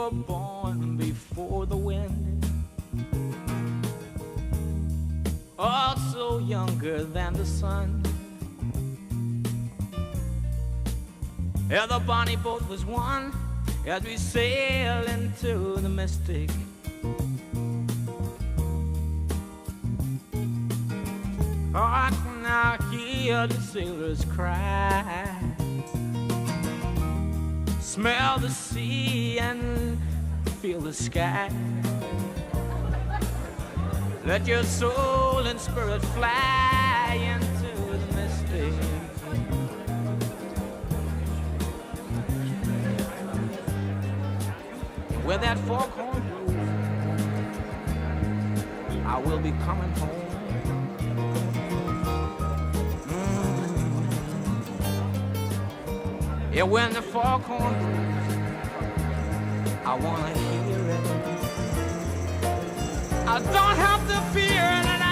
were born before the wind, also younger than the sun. Yeah, the bonnie boat was one as we sail into the mystic. Oh, I can now hear the sailors cry, smell the sea and feel the sky. Let your soul and spirit fly into the mystic. Where that foghorn blows, I will be coming home. Yeah, when the foghorn blows, I wanna hear it. I don't have to fear it, and I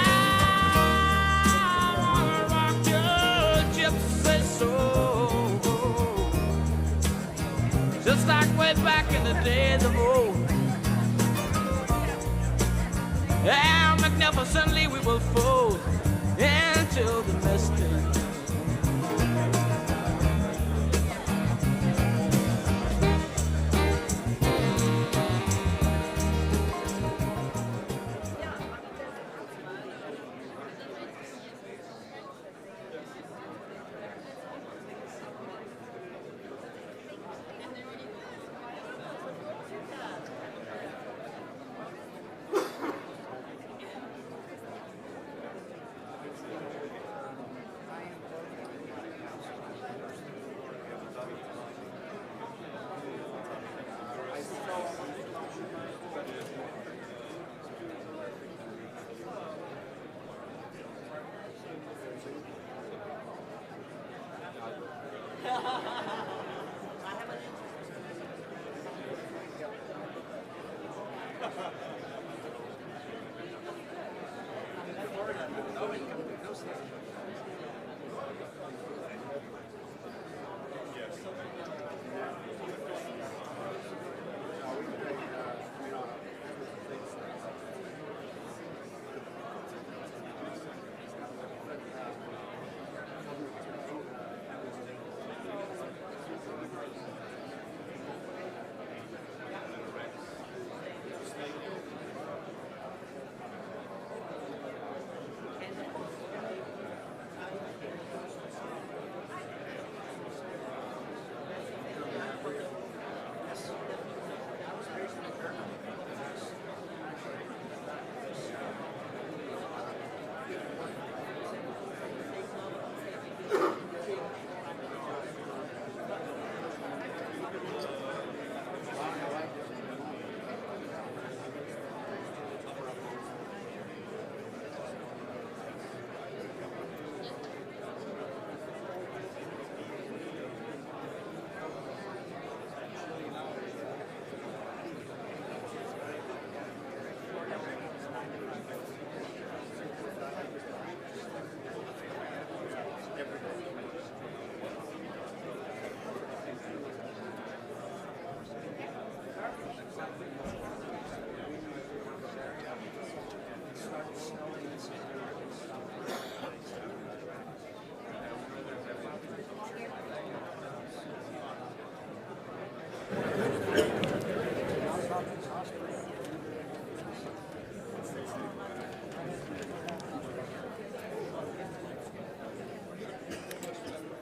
wanna rock your gypsy soul, just like way back in the days of old. And magnificently we will fold into the mystic.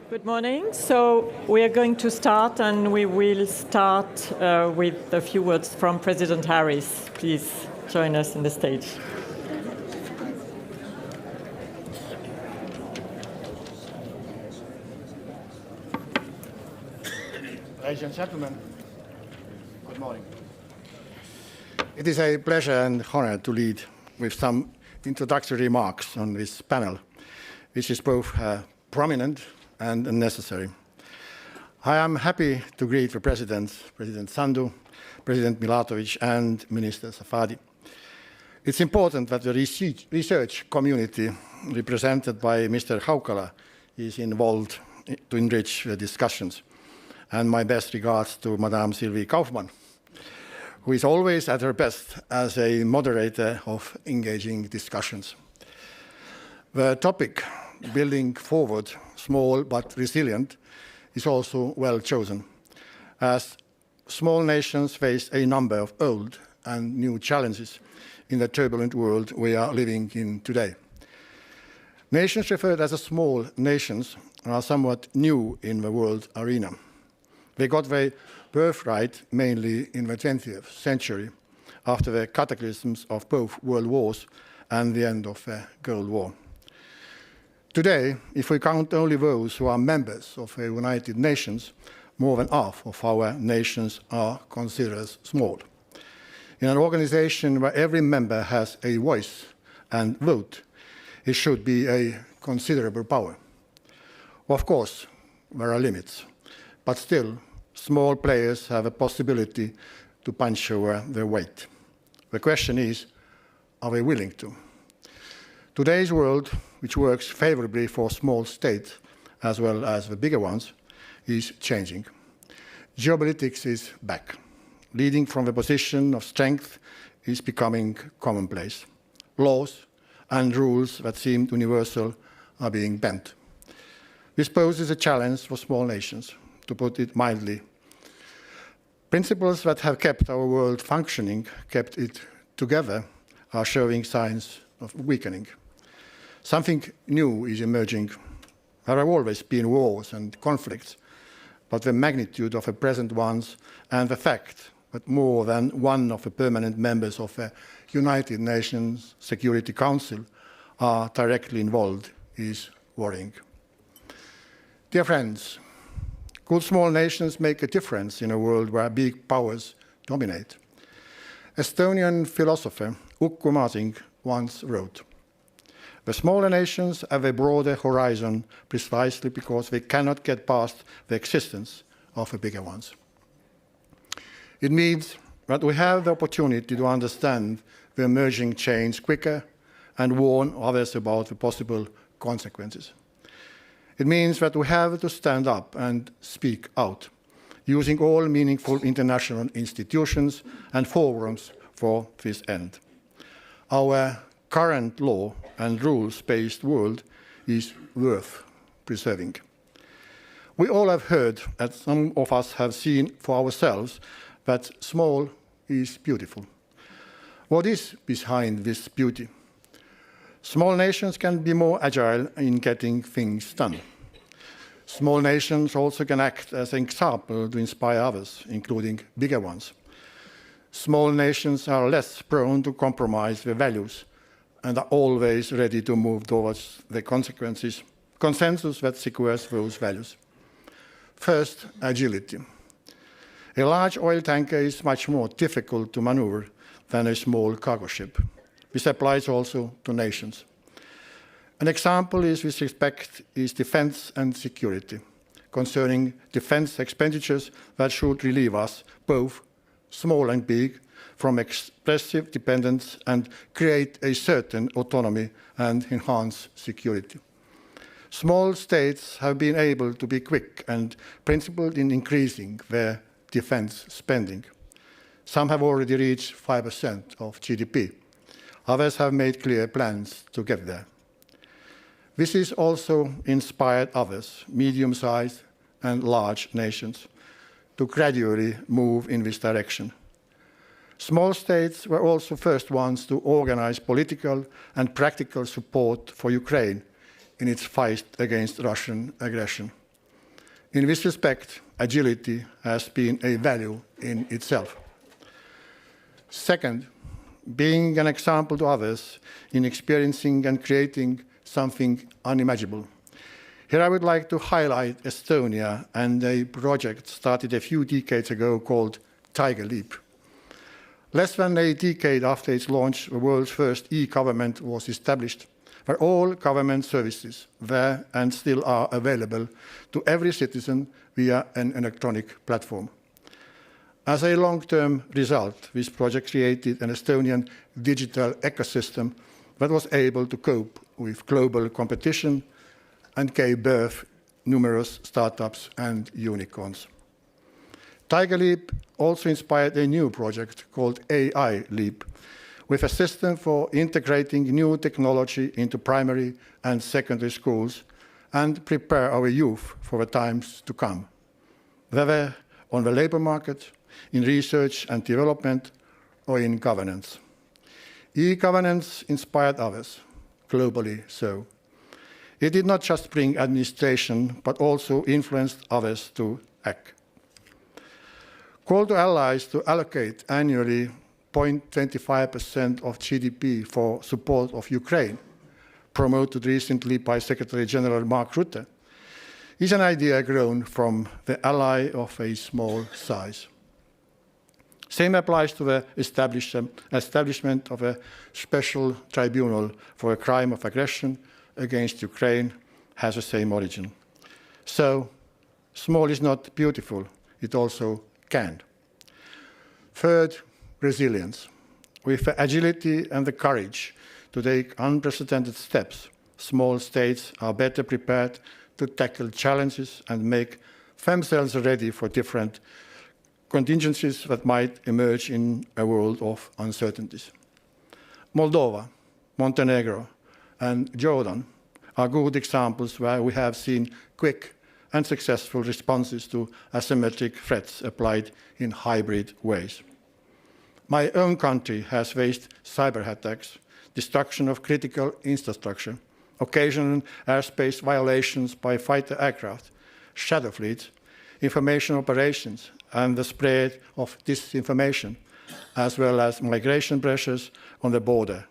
Good morning. So we are going to start, and we will start with a few words from President Harris. Please join us on the stage. Ladies and gentlemen, good morning. It is a pleasure and honor to lead with some introductory remarks on this panel, which is both prominent and necessary. I am happy to greet the President Sandu, President Milatović, and Minister Safadi. It's important that the research community, represented by Mr. Haukkala, is involved to enrich the discussions. And my best regards to Madame Sylvie Kauffmann. who is always at her best as a moderator of engaging discussions. The topic, building forward, small but resilient, is also well chosen, as small nations face a number of old and new challenges in the turbulent world we are living in today. Nations referred as small nations are somewhat new in the world arena. They got their birthright mainly in the 20th century, after the cataclysms of both world wars and the end of the Cold War. Today, if we count only those who are members of the United Nations, more than half of our nations are considered small. In an organization where every member has a voice and vote, it should be a considerable power. Of course, there are limits, but still, small players have a possibility to punch over their weight. The question is, are they willing to? Today's world, which works favorably for small states as well as the bigger ones, is changing. Geopolitics is back. Leading from the position of strength is becoming commonplace. Laws and rules that seemed universal are being bent. This poses a challenge for small nations, to put it mildly. Principles that have kept our world functioning, kept it together, are showing signs of weakening. Something new is emerging. There have always been wars and conflicts, but the magnitude of the present ones and the fact that more than one of the permanent members of the United Nations Security Council are directly involved is worrying. Dear friends, could small nations make a difference in a world where big powers dominate? Estonian philosopher Uku Masing once wrote, "The smaller nations have a broader horizon precisely because they cannot get past the existence of the bigger ones." It means that we have the opportunity to understand the emerging change quicker and warn others about the possible consequences. It means that we have to stand up and speak out, using all meaningful international institutions and forums for this end. Our current law and rules-based world is worth preserving. We all have heard, and some of us have seen for ourselves, that small is beautiful. What is behind this beauty? Small nations can be more agile in getting things done. Small nations also can act as an example to inspire others, including bigger ones. Small nations are less prone to compromise their values and are always ready to move towards the consensus that secures those values. First, agility. A large oil tanker is much more difficult to maneuver than a small cargo ship. This applies also to nations. An example in this respect is defense and security, concerning defense expenditures that should relieve us, both small and big, from excessive dependence and create a certain autonomy and enhance security. Small states have been able to be quick and principled in increasing their defense spending. Some have already reached 5% of GDP. Others have made clear plans to get there. This has also inspired others, medium-sized and large nations, to gradually move in this direction. Small states were also first ones to organize political and practical support for Ukraine in its fight against Russian aggression. In this respect, agility has been a value in itself. Second, being an example to others in experiencing and creating something unimaginable. Here I would like to highlight Estonia and a project started a few decades ago called Tiger Leap. Less than a decade after its launch, the world's first e-government was established, where all government services were and still are available to every citizen via an electronic platform. As a long-term result, this project created an Estonian digital ecosystem that was able to cope with global competition and gave birth to numerous startups and unicorns. Tiger Leap also inspired a new project called AI Leap, with a system for integrating new technology into primary and secondary schools and prepare our youth for the times to come, whether on the labour market, in research and development, or in governance. E-governance inspired others, globally so. It did not just bring administration, but also influenced others to act. Call to allies to allocate annually 0.25% of GDP for support of Ukraine, promoted recently by Secretary General Mark Rutte, is an idea grown from the ally of a small size. Same applies to the establishment of a special tribunal for a crime of aggression against Ukraine, has the same origin. So, small is not beautiful, it also can. Third, resilience. With the agility and the courage to take unprecedented steps, small states are better prepared to tackle challenges and make themselves ready for different contingencies that might emerge in a world of uncertainties. Moldova, Montenegro, and Jordan are good examples where we have seen quick and successful responses to asymmetric threats applied in hybrid ways. My own country has faced cyber attacks, destruction of critical infrastructure, occasional airspace violations by fighter aircraft, shadow fleets, information operations, and the spread of disinformation, as well as migration pressures on the border,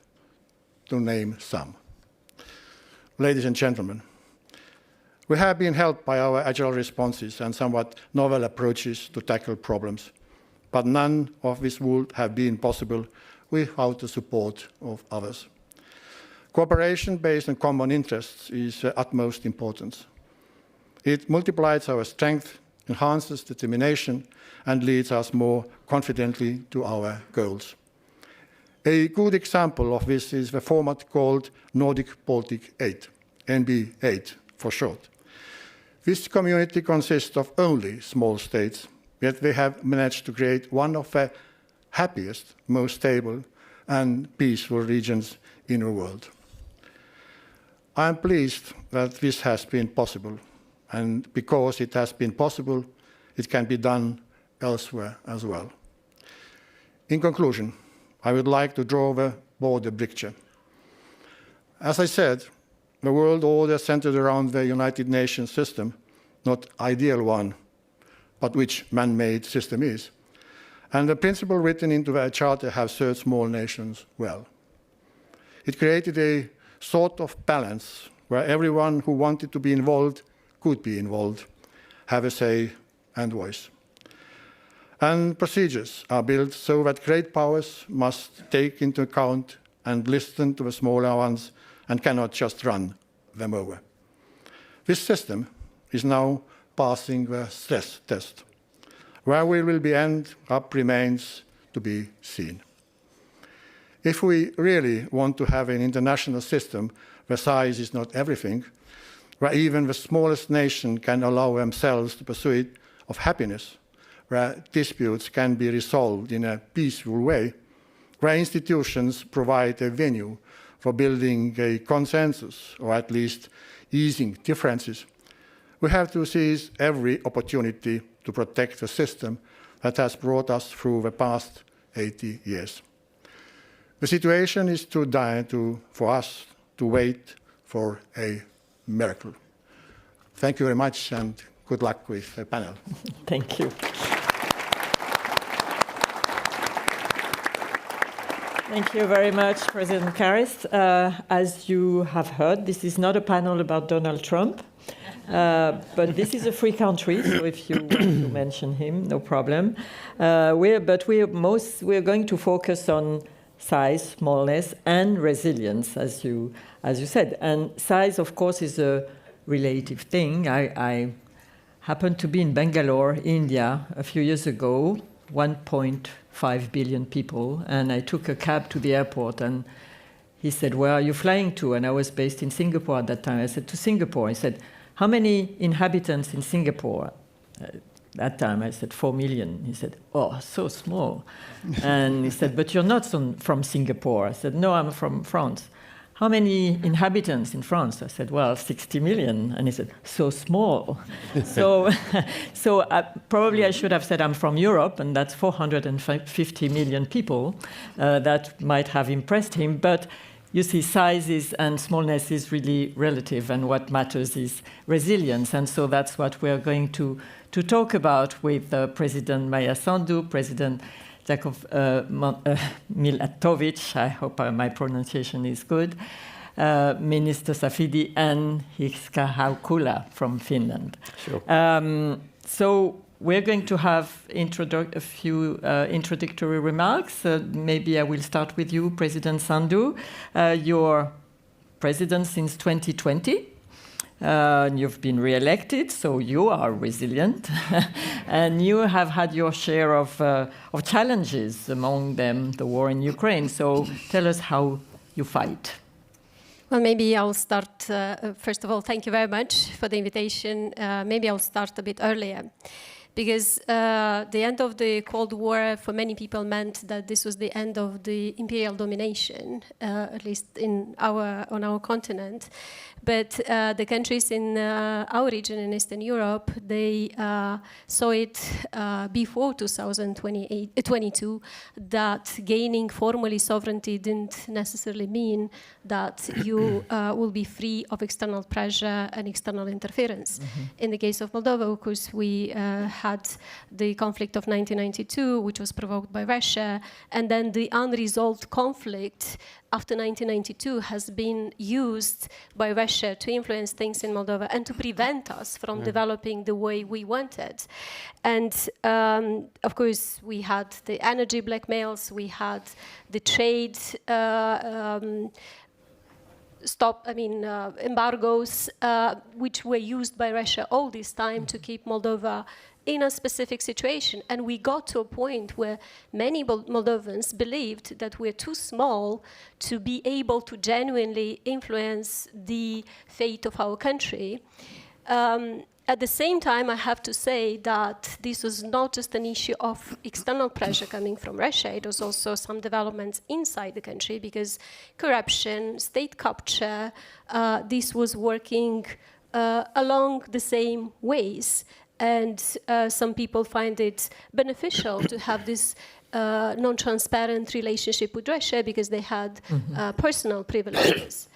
to name some. Ladies and gentlemen, we have been helped by our agile responses and somewhat novel approaches to tackle problems, but none of this would have been possible without the support of others. Cooperation based on common interests is of utmost importance. It multiplies our strength, enhances determination, and leads us more confidently to our goals. A good example of this is the format called Nordic Baltic 8, NB8 for short. This community consists of only small states, yet they have managed to create one of the happiest, most stable and peaceful regions in the world. I am pleased that this has been possible, and because it has been possible, it can be done elsewhere as well. In conclusion, I would like to draw the broader picture. As I said, the world order centered around the United Nations system, not ideal one, but which man-made system is. And the principle written into the Charter have served small nations well. It created a sort of balance where everyone who wanted to be involved could be involved, have a say and voice. And procedures are built so that great powers must take into account and listen to the smaller ones and cannot just run them over. This system is now passing the stress test. Where we will end up remains to be seen. If we really want to have an international system where size is not everything, where even the smallest nation can allow themselves the pursuit of happiness, where disputes can be resolved in a peaceful way, where institutions provide a venue for building a consensus, or at least easing differences, we have to seize every opportunity to protect the system that has brought us through the past 80 years. The situation is too dire for us to wait for a miracle. Thank you very much, and good luck with the panel. Thank you. Thank you very much, President Karis. As you have heard, this is not a panel about Donald Trump, but this is a free country, so if you want to mention him, no problem. We're going to focus on size, smallness, and resilience, as you said. And size, of course, is a relative thing. I happened to be in Bangalore, India, a few years ago, 1.5 billion people, and I took a cab to the airport, and he said, "Where are you flying to?" And I was based in Singapore at that time. I said, "To Singapore." He said, "How many inhabitants in Singapore?" that time I said 4 million. He said, oh, so small. And he said, but you're not from Singapore. I said, no, I'm from France. How many inhabitants in France? I said, well, 60 million. And he said, so small. so probably I should have said I'm from Europe, and that's 450 million people. That might have impressed him. But you see, sizes and smallness is really relative, and what matters is resilience. And so that's what we're going to talk about with President Maia Sandu, President Jakov Milatović, I hope my pronunciation is good, Minister Safadi, and Hiski Haukkala from Finland. Sure. So we're going to have a few introductory remarks. Maybe I will start with you, President Sandu. You're president since 2020. You've been re-elected, so you are resilient, and you have had your share of challenges, among them the war in Ukraine. So tell us how you fight. Well, maybe I'll start, first of all, thank you very much for the invitation. Maybe I'll start a bit earlier, because the end of the Cold War for many people meant that this was the end of the imperial domination, at least on our continent. But the countries in our region in Eastern Europe, they saw it before 2022 that gaining formally sovereignty didn't necessarily mean that you will be free of external pressure and external interference. Mm-hmm. In the case of Moldova, of course, we had the conflict of 1992, which was provoked by Russia, and then the unresolved conflict after 1992 has been used by Russia to influence things in Moldova and to prevent us from developing the way we wanted. And of course, we had the energy blackmails, we had the trade embargoes, which were used by Russia all this time to keep Moldova in a specific situation. And we got to a point where many Moldovans believed that we're too small to be able to genuinely influence the fate of our country. At the same time, I have to say that this was not just an issue of external pressure coming from Russia, it was also some developments inside the country, because corruption, state capture, this was working along the same ways. And some people find it beneficial to have this non-transparent relationship with Russia because they had personal privileges.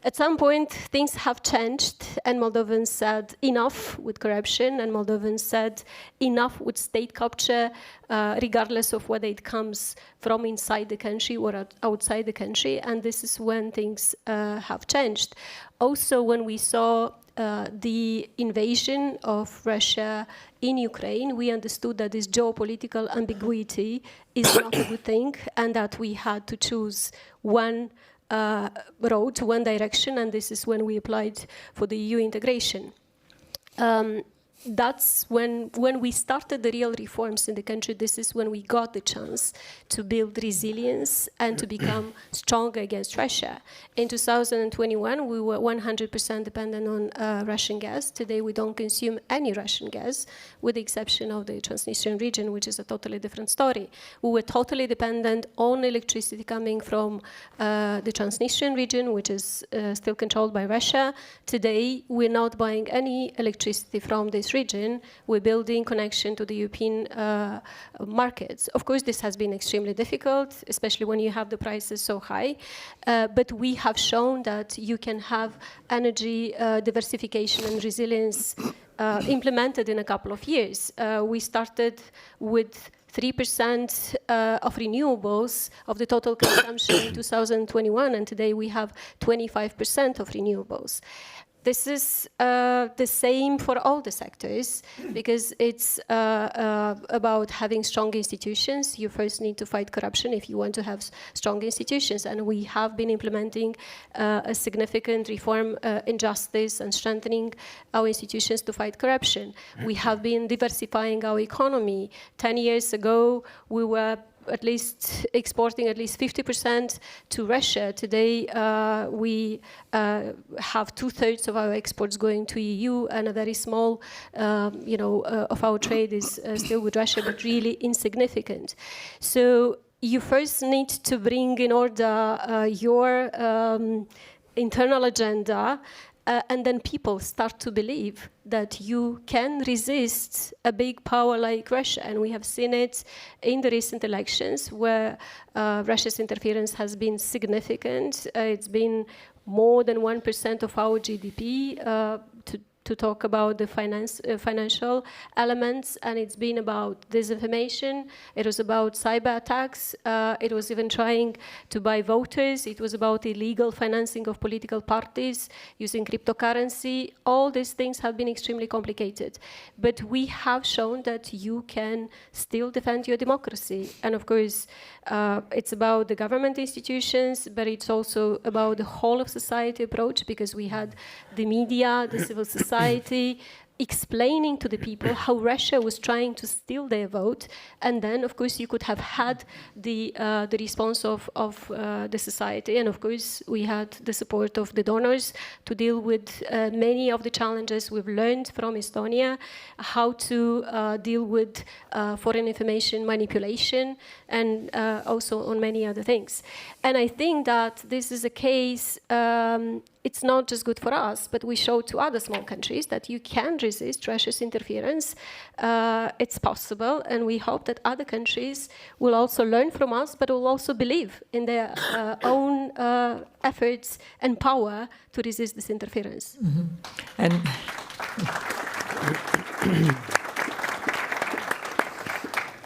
At some point, things have changed, and Moldovans said enough with corruption, and Moldovans said enough with state capture, regardless of whether it comes from inside the country or outside the country, and this is when things have changed. Also, when we saw the invasion of Russia in Ukraine, we understood that this geopolitical ambiguity is not a good thing, and that we had to choose one road, one direction, and this is when we applied for the EU integration. That's when we started the real reforms in the country. This is when we got the chance to build resilience and to become stronger against Russia. In 2021, we were 100% dependent on Russian gas. Today, we don't consume any Russian gas, with the exception of the Transnistrian region, which is a totally different story. We were totally dependent on electricity coming from the Transnistrian region, which is still controlled by Russia. Today, we're not buying any electricity from this region. We're building connection to the European markets. Of course, this has been extremely difficult, especially when you have the prices so high. But we have shown that you can have energy diversification and resilience implemented in a couple of years. We started with 3% of renewables of the total consumption in 2021, and today we have 25% of renewables. This is the same for all the sectors, because it's about having strong institutions. You first need to fight corruption if you want to have strong institutions. And we have been implementing a significant reform in justice and strengthening our institutions to fight corruption. We have been diversifying our economy. 10 years ago, we were at least exporting at least 50% to Russia. Today, we have 2/3 of our exports going to EU, and a very small, of our trade is still with Russia, but really insignificant. So you first need to bring in order your internal agenda, and then people start to believe that you can resist a big power like Russia. And we have seen it in the recent elections where Russia's interference has been significant. It's been more than 1% of our GDP, to talk about the financial elements, and it's been about disinformation, it was about cyber attacks, it was even trying to buy voters, it was about illegal financing of political parties using cryptocurrency. All these things have been extremely complicated, but we have shown that you can still defend your democracy. And of course, it's about the government institutions, but it's also about the whole of society approach, because we had the media, the civil society, explaining to the people how Russia was trying to steal their vote, and then, of course, you could have had the response of the society, and of course, we had the support of the donors to deal with many of the challenges we've learned from Estonia, how to deal with foreign information manipulation, and also on many other things. And I think that this is a case. It's not just good for us, but we show to other small countries that you can resist Russia's interference. It's possible, and we hope that other countries will also learn from us, but will also believe in their own efforts and power to resist this interference. Mm-hmm. And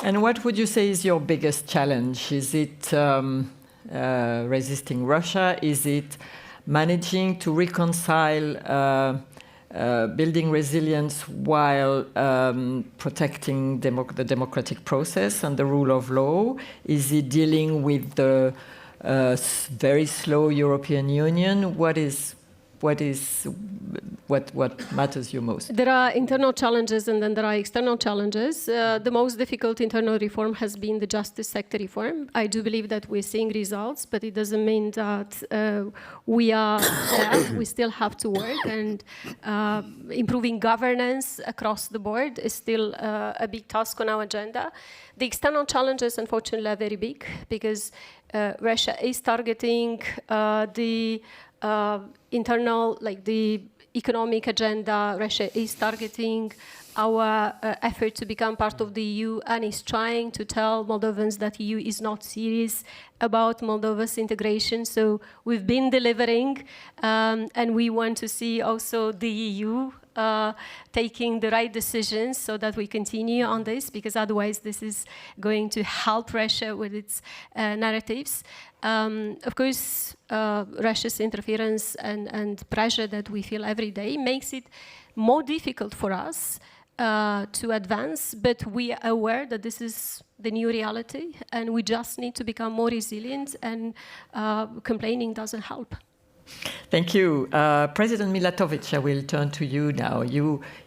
and what would you say is your biggest challenge? Is it resisting Russia? Is it managing to reconcile building resilience while protecting the democratic process and the rule of law? Is it dealing with the very slow European Union? What matters you most? There are internal challenges and then there are external challenges. The most difficult internal reform has been the justice sector reform. I do believe that we're seeing results, but it doesn't mean that we are there. We still have to work, and improving governance across the board is still a big task on our agenda. The external challenges, unfortunately, are very big, because Russia is targeting the internal, like the economic agenda. Russia is targeting our effort to become part of the EU, and is trying to tell Moldovans that EU is not serious about Moldova's integration. So we've been delivering, and we want to see also the EU taking the right decisions so that we continue on this, because otherwise this is going to help Russia with its narratives. Of course, Russia's interference and pressure that we feel every day makes it more difficult for us to advance, but we are aware that this is the new reality, and we just need to become more resilient, and complaining doesn't help. Thank you. President Milatović, I will turn to you now.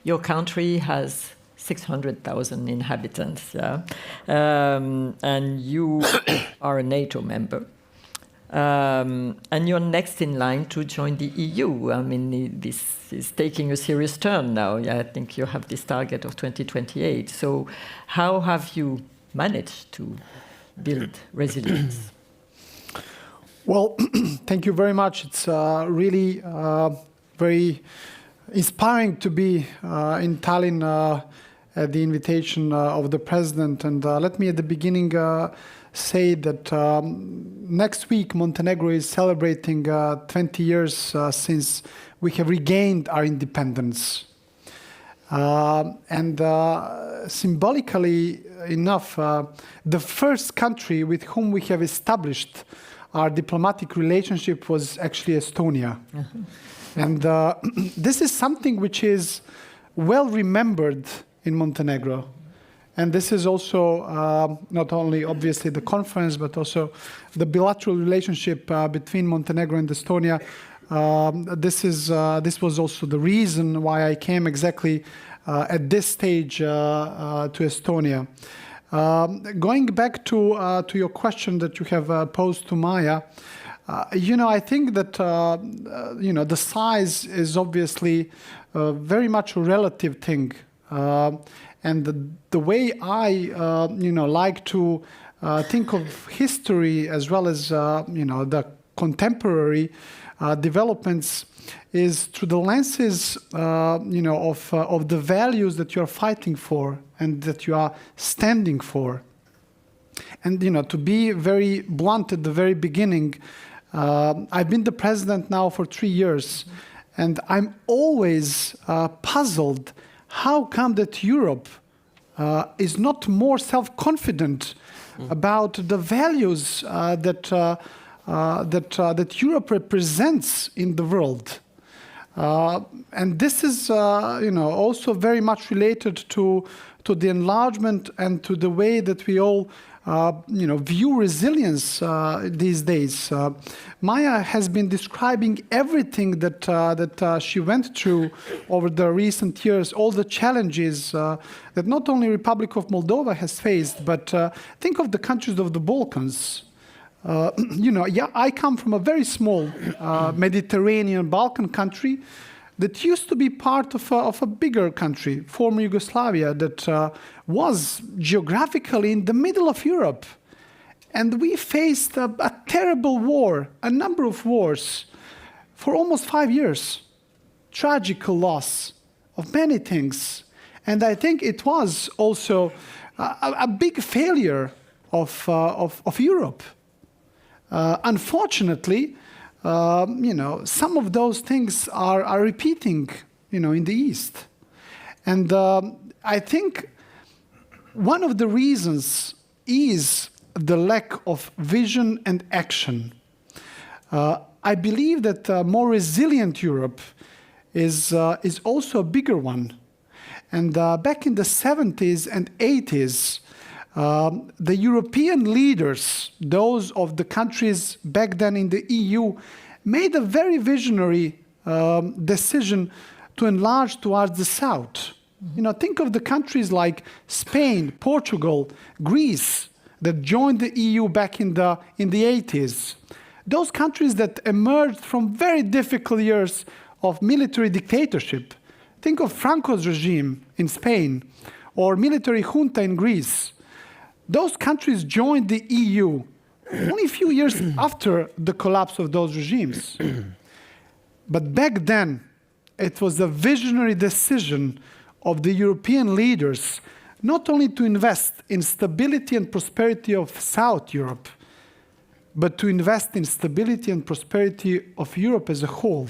Your country has 600,000 inhabitants, and you are a NATO member. And you're next in line to join the EU. I mean, this is taking a serious turn now. I think you have this target of 2028. So how have you managed to build resilience? Well, thank you very much. It's really very inspiring to be in Tallinn at the invitation of the president. And let me at the beginning say that next week Montenegro is celebrating 20 years since we have regained our independence. And symbolically enough, the first country with whom we have established our diplomatic relationship was actually Estonia. Mm-hmm. And this is something which is well remembered in Montenegro. And this is also not only obviously the conference, but also the bilateral relationship between Montenegro and Estonia. This was also the reason why I came exactly at this stage to Estonia. Going back to your question that you have posed to Maia, I think that the size is obviously very much a relative thing, and the way I like to think of history as well as the contemporary developments is through the lenses of the values that you are fighting for and that you are standing for. And to be very blunt at the very beginning, I've been the president now for 3 years, and I'm always puzzled how come that Europe is not more self-confident about the values that Europe represents in the world. And this is also very much related to the enlargement and to the way that we all view resilience these days. Maia has been describing everything that she went through over the recent years, all the challenges that not only Republic of Moldova has faced, but think of the countries of the Balkans. I come from a very small Mediterranean Balkan country that used to be part of a bigger country, former Yugoslavia, that was geographically in the middle of Europe. And we faced a terrible war, a number of wars, for almost 5 years. Tragical loss of many things. And I think it was also a big failure of Europe. Unfortunately, some of those things are repeating, in the East. And I think one of the reasons is the lack of vision and action. I believe that a more resilient Europe is also a bigger one. And back in the 70s and 80s, the European leaders, those of the countries back then in the EU, made a very visionary decision to enlarge towards the south. Think of the countries like Spain, Portugal, Greece that joined the EU back in the 80s. Those countries that emerged from very difficult years of military dictatorship. Think of Franco's regime in Spain or military junta in Greece. Those countries joined the EU only a few years after the collapse of those regimes. But back then, it was a visionary decision of the European leaders not only to invest in stability and prosperity of South Europe, but to invest in stability and prosperity of Europe as a whole.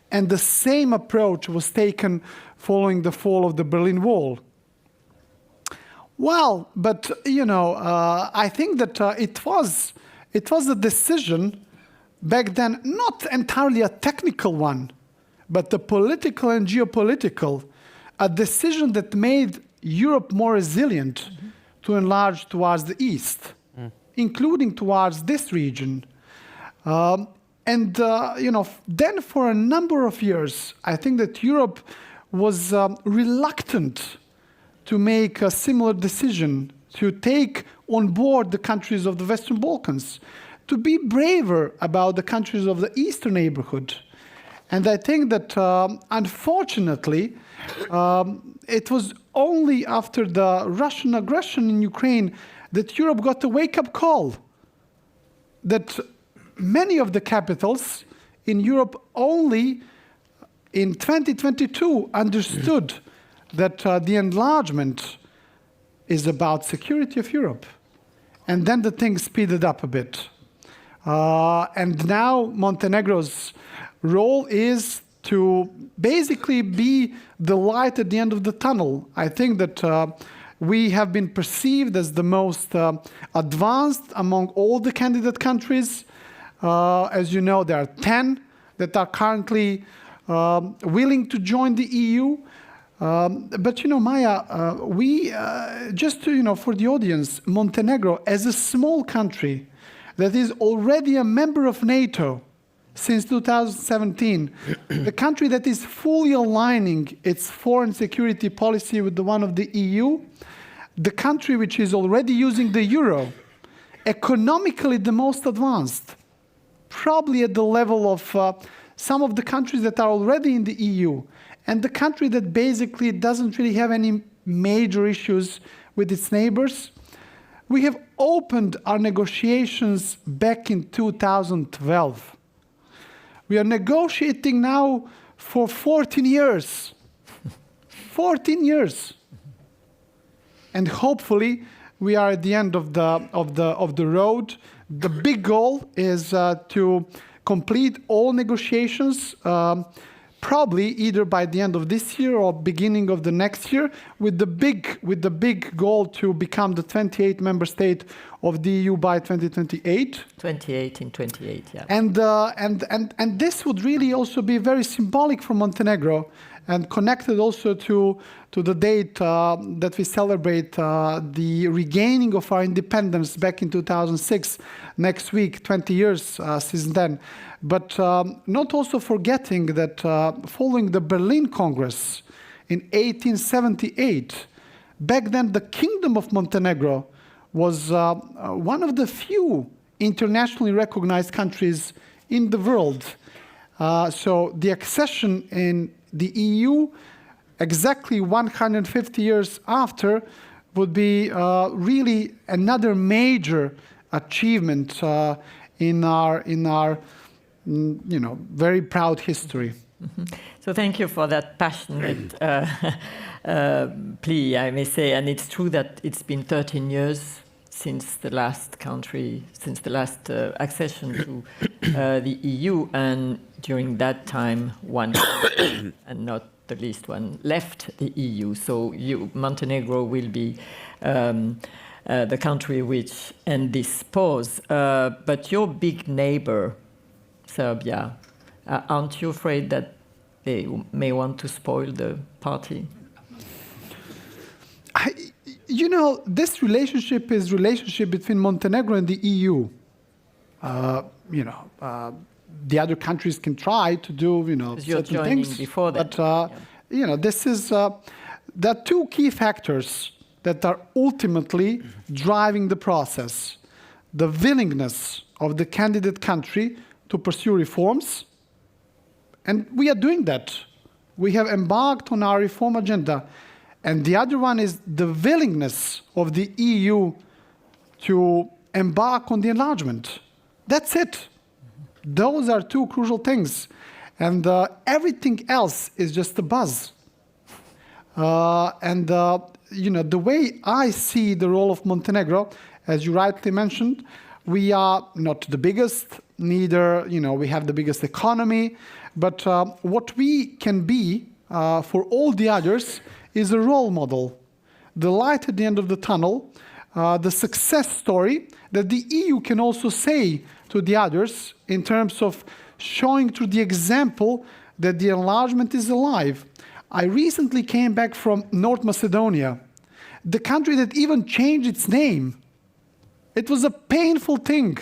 And the same approach was taken following the fall of the Berlin Wall. Well, but, I think that it was a decision back then, not entirely a technical one, but a political and geopolitical, a decision that made Europe more resilient to enlarge towards the east, including towards this region. Then for a number of years, I think that Europe was reluctant to make a similar decision, to take on board the countries of the Western Balkans, to be braver about the countries of the Eastern neighborhood. And I think that, unfortunately, it was only after the Russian aggression in Ukraine that Europe got a wake-up call, that many of the capitals in Europe only in 2022 understood that the enlargement is about security of Europe. And then the thing speeded up a bit. And now Montenegro's role is to basically be the light at the end of the tunnel. I think that we have been perceived as the most advanced among all the candidate countries. As you know, there are 10 that are currently willing to join the EU. But Maia, we just for the audience, Montenegro, as a small country that is already a member of NATO since 2017, the country that is fully aligning its foreign security policy with the one of the EU, the country which is already using the euro, economically the most advanced, probably at the level of some of the countries that are already in the EU, and the country that basically doesn't really have any major issues with its neighbors. We have opened our negotiations back in 2012. We are negotiating now for 14 years. 14 years. And hopefully we are at the end of the road. The big goal is to complete all negotiations, probably either by the end of this year or beginning of the next year, with the big goal to become the 28th member state of the EU by 2028. 28, yeah. And this would really also be very symbolic for Montenegro, and connected also to the date that we celebrate the regaining of our independence back in 2006, next week, 20 years since then. But not also forgetting that following the Berlin Congress in 1878, back then the Kingdom of Montenegro was one of the few internationally recognized countries in the world. So the accession in the EU, exactly 150 years after, would be really another major achievement in our very proud history. Mm-hmm. So thank you for that passionate plea, I may say. And it's true that it's been 13 years since the last accession to the EU, and during that time, one and not the least one left the EU. So Montenegro will be the country which ends this pause. But your big neighbor, Serbia, aren't you afraid that they may want to spoil the party? This relationship is relationship between Montenegro and the EU. The other countries can try to do, certain things. Before that. But, this is, there are two key factors that are ultimately driving the process. The willingness of the candidate country to pursue reforms. And we are doing that. We have embarked on our reform agenda. And the other one is the willingness of the EU to embark on the enlargement. That's it. Those are two crucial things. And everything else is just a buzz. The way I see the role of Montenegro, as you rightly mentioned, we are not the biggest, neither, we have the biggest economy, but what we can be for all the others is a role model, the light at the end of the tunnel, the success story that the EU can also say to the others in terms of showing through the example that the enlargement is alive. I recently came back from North Macedonia, the country that even changed its name. It was a painful thing.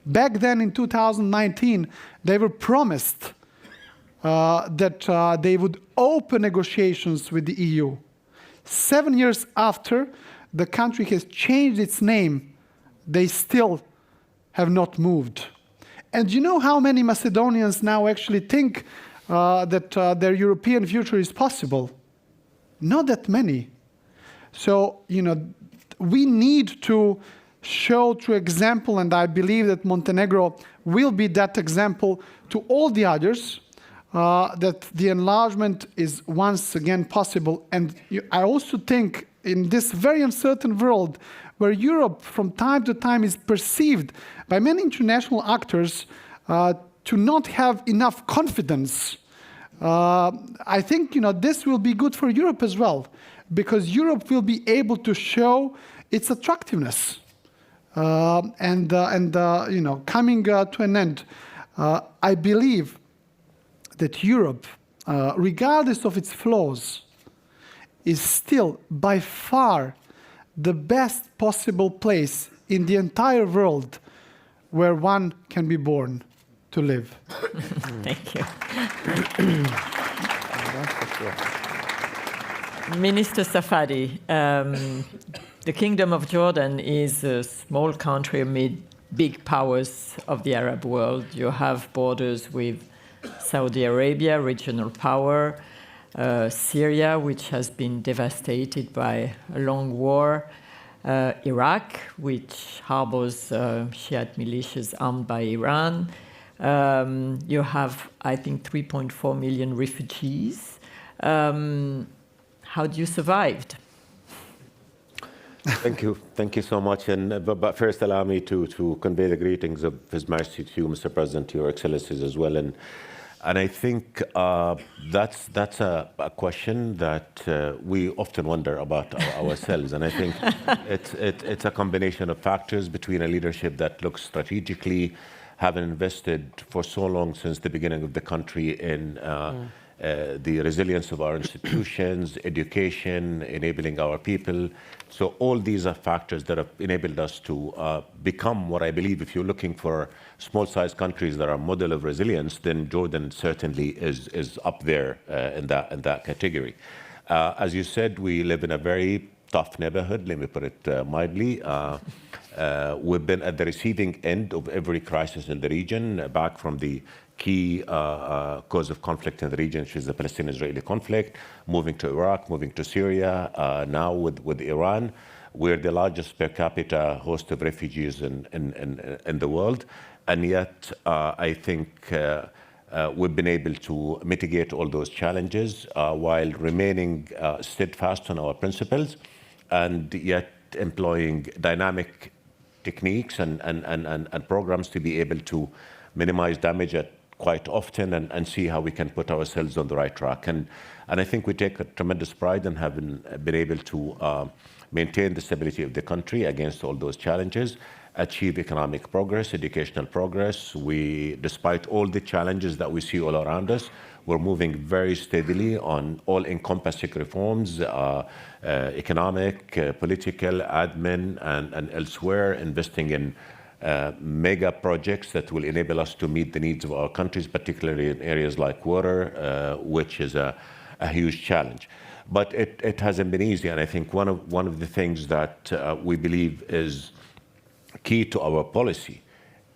Back then in 2019, they were promised that they would open negotiations with the EU. 7 years after, the country has changed its name. They still have not moved. And you know how many Macedonians now actually think that their European future is possible? Not that many. So, we need to show through example, and I believe that Montenegro will be that example to all the others, that the enlargement is once again possible. And I also think in this very uncertain world where Europe from time to time is perceived by many international actors to not have enough confidence, I think this will be good for Europe as well, because Europe will be able to show its attractiveness. Coming to an end, I believe that Europe, regardless of its flaws, is still by far the best possible place in the entire world where one can be born to live. Thank you. Minister Safadi, the Kingdom of Jordan is a small country amid big powers of the Arab world. You have borders with Saudi Arabia, regional power, Syria, which has been devastated by a long war, Iraq, which harbors Shiite militias armed by Iran. You have, I think, 3.4 million refugees. How do you survive? Thank you so much. And but first, allow me to convey the greetings of His Majesty to you, Mr. President, to your Excellencies as well. And I think that's a question that we often wonder about ourselves. And I think it's a combination of factors between a leadership that looks strategically, having invested for so long since the beginning of the country in the resilience of our institutions, education, enabling our people. So all these are factors that have enabled us to become what I believe, if you're looking for small-sized countries that are a model of resilience, then Jordan certainly is up there in that category. As you said, we live in a very tough neighborhood, let me put it mildly. We've been at the receiving end of every crisis in the region, back from the key cause of conflict in the region, which is the Palestinian-Israeli conflict, moving to Iraq, moving to Syria, now with Iran. We're the largest per capita host of refugees in the world. And yet, I think we've been able to mitigate all those challenges while remaining steadfast on our principles, and yet employing dynamic techniques and programs to be able to minimize damage quite often and see how we can put ourselves on the right track. And I think we take a tremendous pride in having been able to maintain the stability of the country against all those challenges, achieve economic progress, educational progress. Despite all the challenges that we see all around us, we're moving very steadily on all-encompassing reforms, economic, political, admin, and elsewhere, investing in mega projects that will enable us to meet the needs of our countries, particularly in areas like water, which is a huge challenge. But it hasn't been easy, and I think one of the things that we believe is key to our policy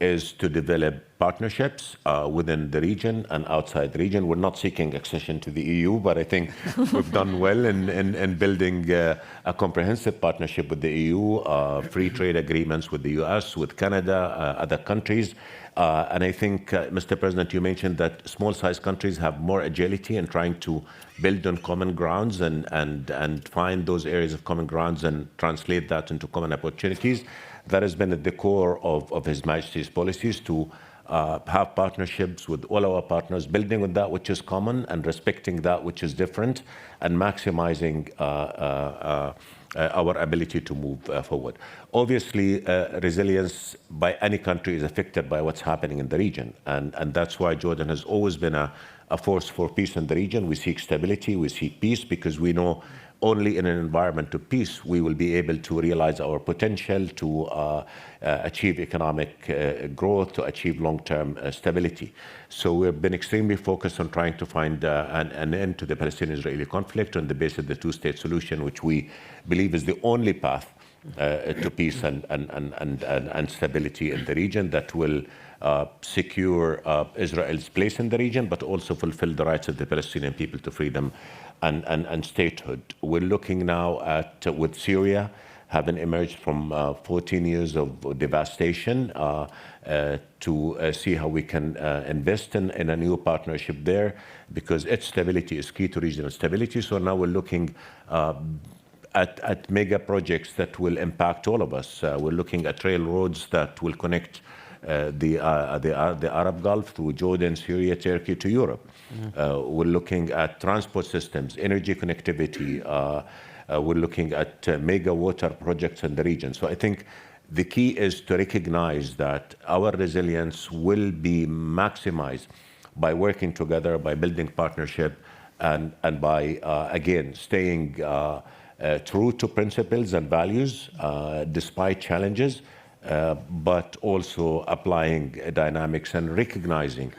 is to develop partnerships within the region and outside the region. We're not seeking accession to the EU, but I think we've done well in building a comprehensive partnership with the EU, free trade agreements with the US, with Canada, other countries. And I think, Mr. President, you mentioned that small-sized countries have more agility in trying to build on common grounds and find those areas of common grounds and translate that into common opportunities. That has been at the core of His Majesty's policies, to have partnerships with all our partners, building on that which is common and respecting that which is different, and maximizing our ability to move forward. Obviously, resilience by any country is affected by what's happening in the region, and that's why Jordan has always been a force for peace in the region. We seek stability, we seek peace, because we know only in an environment of peace we will be able to realize our potential to achieve economic growth, to achieve long-term stability. So we've been extremely focused on trying to find an end to the Palestinian-Israeli conflict on the basis of the two-state solution, which we believe is the only path to peace and stability in the region that will secure Israel's place in the region, but also fulfill the rights of the Palestinian people to freedom and statehood. We're looking now at, with Syria, having emerged from 14 years of devastation, to see how we can invest in a new partnership there, because its stability is key to regional stability. So now we're looking at mega projects that will impact all of us. We're looking at railroads that will connect the Arab Gulf through Jordan, Syria, Turkey to Europe. We're looking at transport systems, energy connectivity. We're looking at mega water projects in the region. So I think the key is to recognize that our resilience will be maximized by working together, by building partnership, and by, again, staying true to principles and values despite challenges, but also applying dynamics and recognizing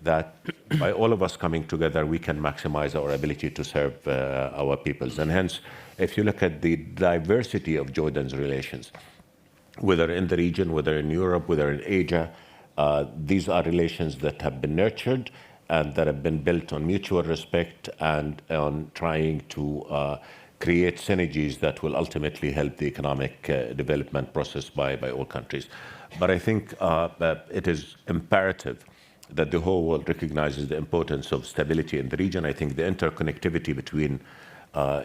that by all of us coming together, we can maximize our ability to serve our peoples. And hence, if you look at the diversity of Jordan's relations, whether in the region, whether in Europe, whether in Asia, these are relations that have been nurtured and that have been built on mutual respect and on trying to create synergies that will ultimately help the economic development process by all countries. But I think it is imperative that the whole world recognizes the importance of stability in the region. I think the interconnectivity between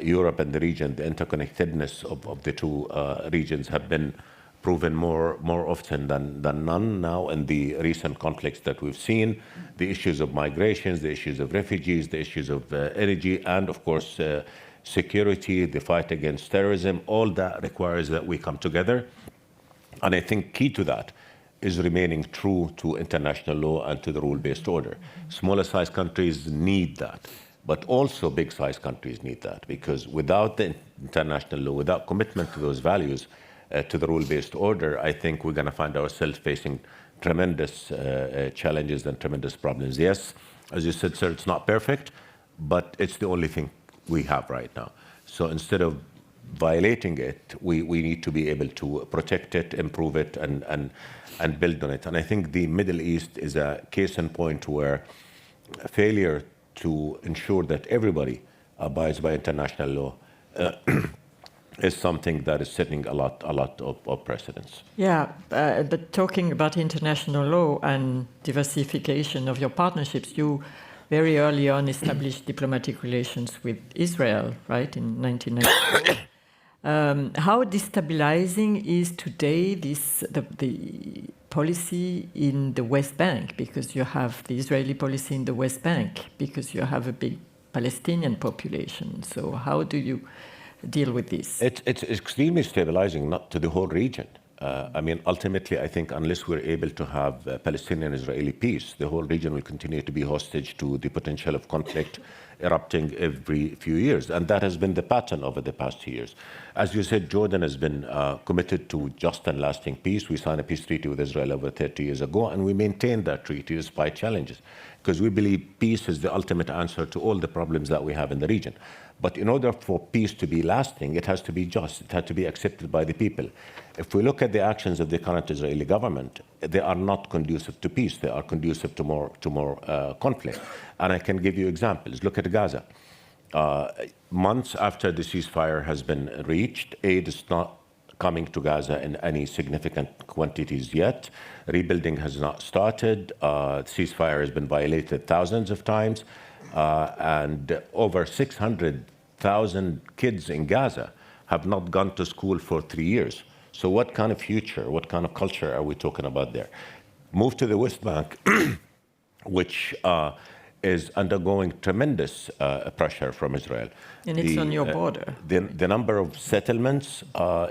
Europe and the region, the interconnectedness of the two regions have been proven more often than none now in the recent conflicts that we've seen, the issues of migrations, the issues of refugees, the issues of energy, and of course security, the fight against terrorism. All that requires that we come together. And I think key to that is remaining true to international law and to the rule-based order. Smaller size countries need that, but also big size countries need that, because without the international law, without commitment to those values, to the rule-based order, I think we're going to find ourselves facing tremendous challenges and tremendous problems. Yes, as you said, sir, it's not perfect, but it's the only thing we have right now. So instead of violating it, we need to be able to protect it, improve it, and build on it. And I think the Middle East is a case in point where failure to ensure that everybody abides by international law is something that is setting a lot of precedents. Yeah, but talking about international law and diversification of your partnerships, you very early on established diplomatic relations with Israel, right, in 1994. How destabilizing is today the policy in the West Bank, because you have the Israeli policy in the West Bank, because you have a big Palestinian population. So how do you deal with this? It's extremely stabilizing, not to the whole region. I mean, ultimately, I think unless we're able to have Palestinian-Israeli peace, the whole region will continue to be hostage to the potential of conflict erupting every few years. And that has been the pattern over the past years. As you said, Jordan has been committed to just and lasting peace. We signed a peace treaty with Israel over 30 years ago, and we maintained that treaty despite challenges, because we believe peace is the ultimate answer to all the problems that we have in the region. But in order for peace to be lasting, it has to be just. It has to be accepted by the people. If we look at the actions of the current Israeli government, they are not conducive to peace. They are conducive to more conflict. And I can give you examples. Look at Gaza. Months after the ceasefire has been reached, aid is not coming to Gaza in any significant quantities yet. Rebuilding has not started. Ceasefire has been violated thousands of times. And over 600,000 kids in Gaza have not gone to school for 3 years. So what kind of future, what kind of culture are we talking about there? Move to the West Bank, which is undergoing tremendous pressure from Israel. And it's on your border. The number of settlements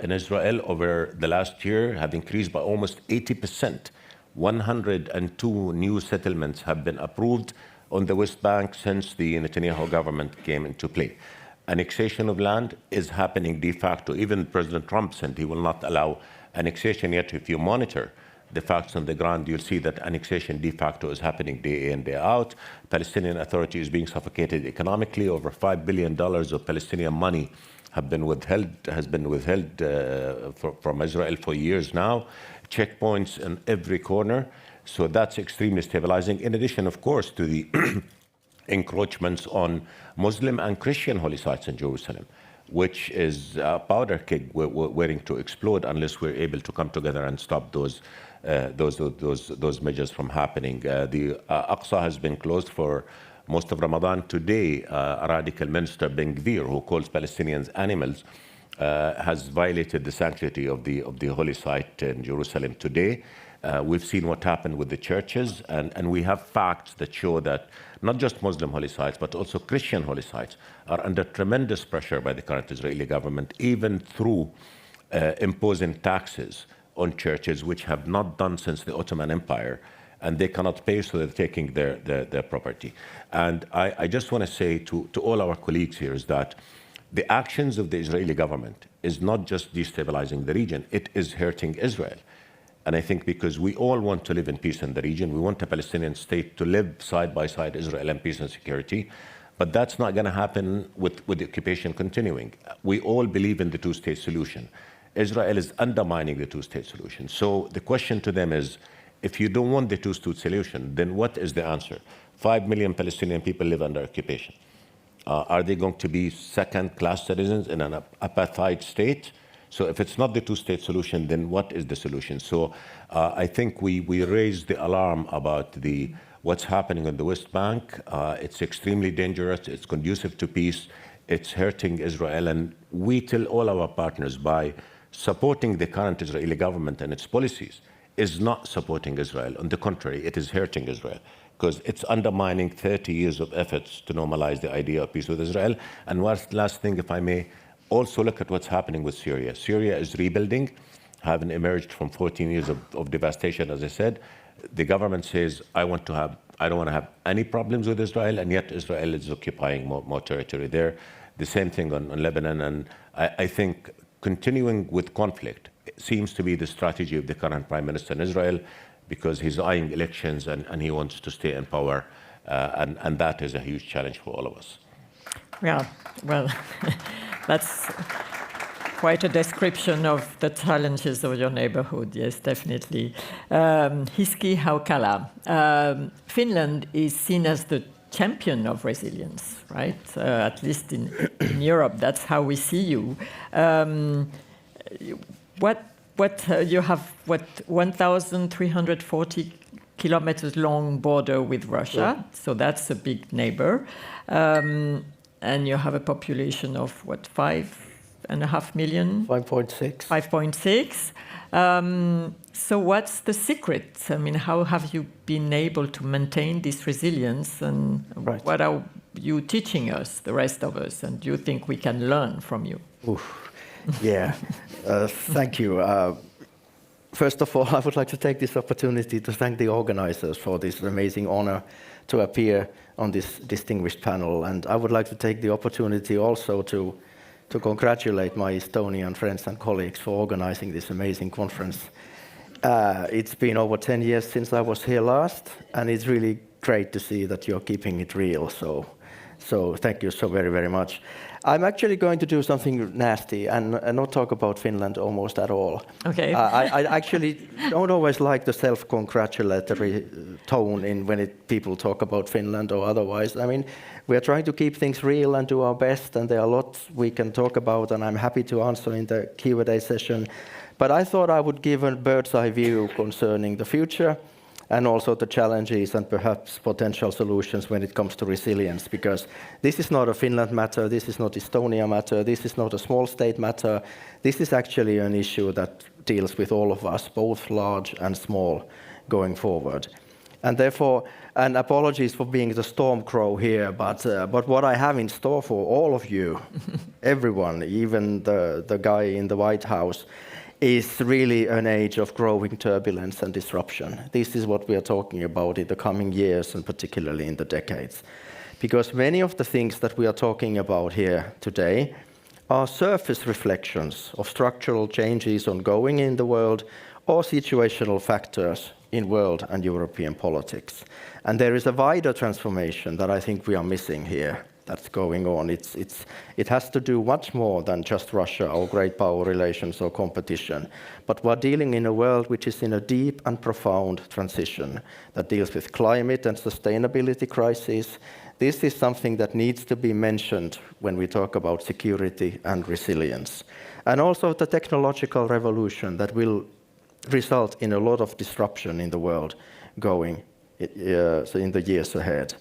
in Israel over the last year have increased by almost 80%. 102 new settlements have been approved on the West Bank since the Netanyahu government came into play. Annexation of land is happening de facto. Even President Trump said he will not allow annexation, yet if you monitor the facts on the ground, you'll see that annexation de facto is happening day in, day out. Palestinian Authority is being suffocated economically. Over $5 billion of Palestinian money has been withheld from Israel for years now. Checkpoints in every corner. So that's extremely stabilizing. In addition, of course, to the encroachments on Muslim and Christian holy sites in Jerusalem, which is a powder keg waiting to explode unless we're able to come together and stop those measures from happening. The Aqsa has been closed for most of Ramadan. Today, a radical minister, Ben Gvir, who calls Palestinians animals, has violated the sanctity of the holy site in Jerusalem today. We've seen what happened with the churches, and we have facts that show that not just Muslim holy sites, but also Christian holy sites are under tremendous pressure by the current Israeli government, even through imposing taxes on churches, which have not done since the Ottoman Empire, and they cannot pay, so they're taking their property. And I just want to say to all our colleagues here is that the actions of the Israeli government is not just destabilizing the region, it is hurting Israel. And I think because we all want to live in peace in the region, we want a Palestinian state to live side by side Israel in peace and security. But that's not going to happen with the occupation continuing. We all believe in the two-state solution. Israel is undermining the two-state solution. So the question to them is, if you don't want the two-state solution, then what is the answer? 5 million Palestinian people live under occupation. Are they going to be second-class citizens in an apartheid state? So if it's not the two-state solution, then what is the solution? So I think we raised the alarm about what's happening on the West Bank. It's extremely dangerous. It's conducive to peace. It's hurting Israel. And we tell all our partners, by supporting the current Israeli government and its policies, is not supporting Israel. On the contrary, it is hurting Israel, because it's undermining 30 years of efforts to normalize the idea of peace with Israel. And last thing, if I may, also look at what's happening with Syria. Syria is rebuilding, having emerged from 14 years of devastation, as I said. The government says, I don't want to have any problems with Israel, and yet Israel is occupying more territory there. The same thing on Lebanon, and I think continuing with conflict seems to be the strategy of the current Prime Minister in Israel, because he's eyeing elections and he wants to stay in power, and that is a huge challenge for all of us. Yeah, well, that's quite a description of the challenges of your neighborhood, yes, definitely. Hiski, Haukkala. Finland is seen as the champion of resilience, right? At least in Europe, that's how we see you. You have 1,340 kilometers long border with Russia, so that's a big neighbor. And you have a population of 5.5 million? 5.6. 5.6. So what's the secret? I mean, how have you been able to maintain this resilience, and what are you teaching us, the rest of us, and do you think we can learn from you? Yeah, thank you. First of all, I would like to take this opportunity to thank the organizers for this amazing honor to appear on this distinguished panel. And I would like to take the opportunity also to congratulate my Estonian friends and colleagues for organizing this amazing conference. It's been over 10 years since I was here last, and it's really great to see that you're keeping it real. So thank you so very, very much. I'm actually going to do something nasty and not talk about Finland almost at all. Okay. I actually don't always like the self-congratulatory tone when people talk about Finland or otherwise. I mean, we are trying to keep things real and do our best, and there are lots we can talk about, and I'm happy to answer in the Q&A session. But I thought I would give a bird's eye view concerning the future, and also the challenges and perhaps potential solutions when it comes to resilience, because this is not a Finland matter, this is not Estonia matter, this is not a small state matter. This is actually an issue that deals with all of us, both large and small, going forward. And therefore, and apologies for being the storm crow here, but what I have in store for all of you, everyone, even the guy in the White House, is really an age of growing turbulence and disruption. This is what we are talking about in the coming years, and particularly in the decades. Because many of the things that we are talking about here today are surface reflections of structural changes ongoing in the world or situational factors in world and European politics. And there is a wider transformation that I think we are missing here. That's going on. It has to do much more than just Russia or great power relations or competition. But we're dealing in a world which is in a deep and profound transition that deals with climate and sustainability crises. This is something that needs to be mentioned when we talk about security and resilience. And also the technological revolution that will result in a lot of disruption in the world going in the years ahead.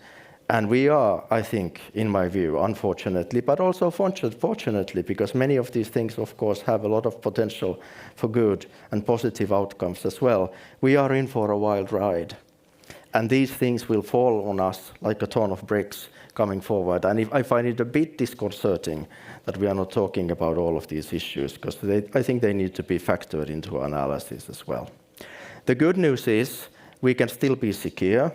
And we are, I think, in my view, unfortunately, but also fortunately, because many of these things, of course, have a lot of potential for good and positive outcomes as well. We are in for a wild ride. And these things will fall on us like a ton of bricks coming forward. And I find it a bit disconcerting that we are not talking about all of these issues, because I think they need to be factored into our analysis as well. The good news is we can still be secure,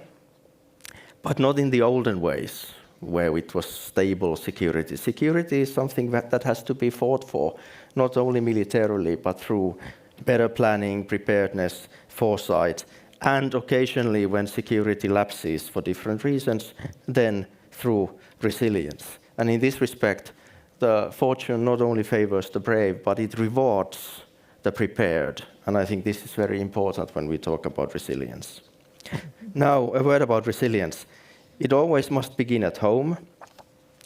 but not in the olden ways, where it was stable security. Security is something that has to be fought for, not only militarily, but through better planning, preparedness, foresight, and occasionally when security lapses for different reasons, then through resilience. And in this respect, the fortune not only favors the brave, but it rewards the prepared. And I think this is very important when we talk about resilience. Now, a word about resilience. It always must begin at home,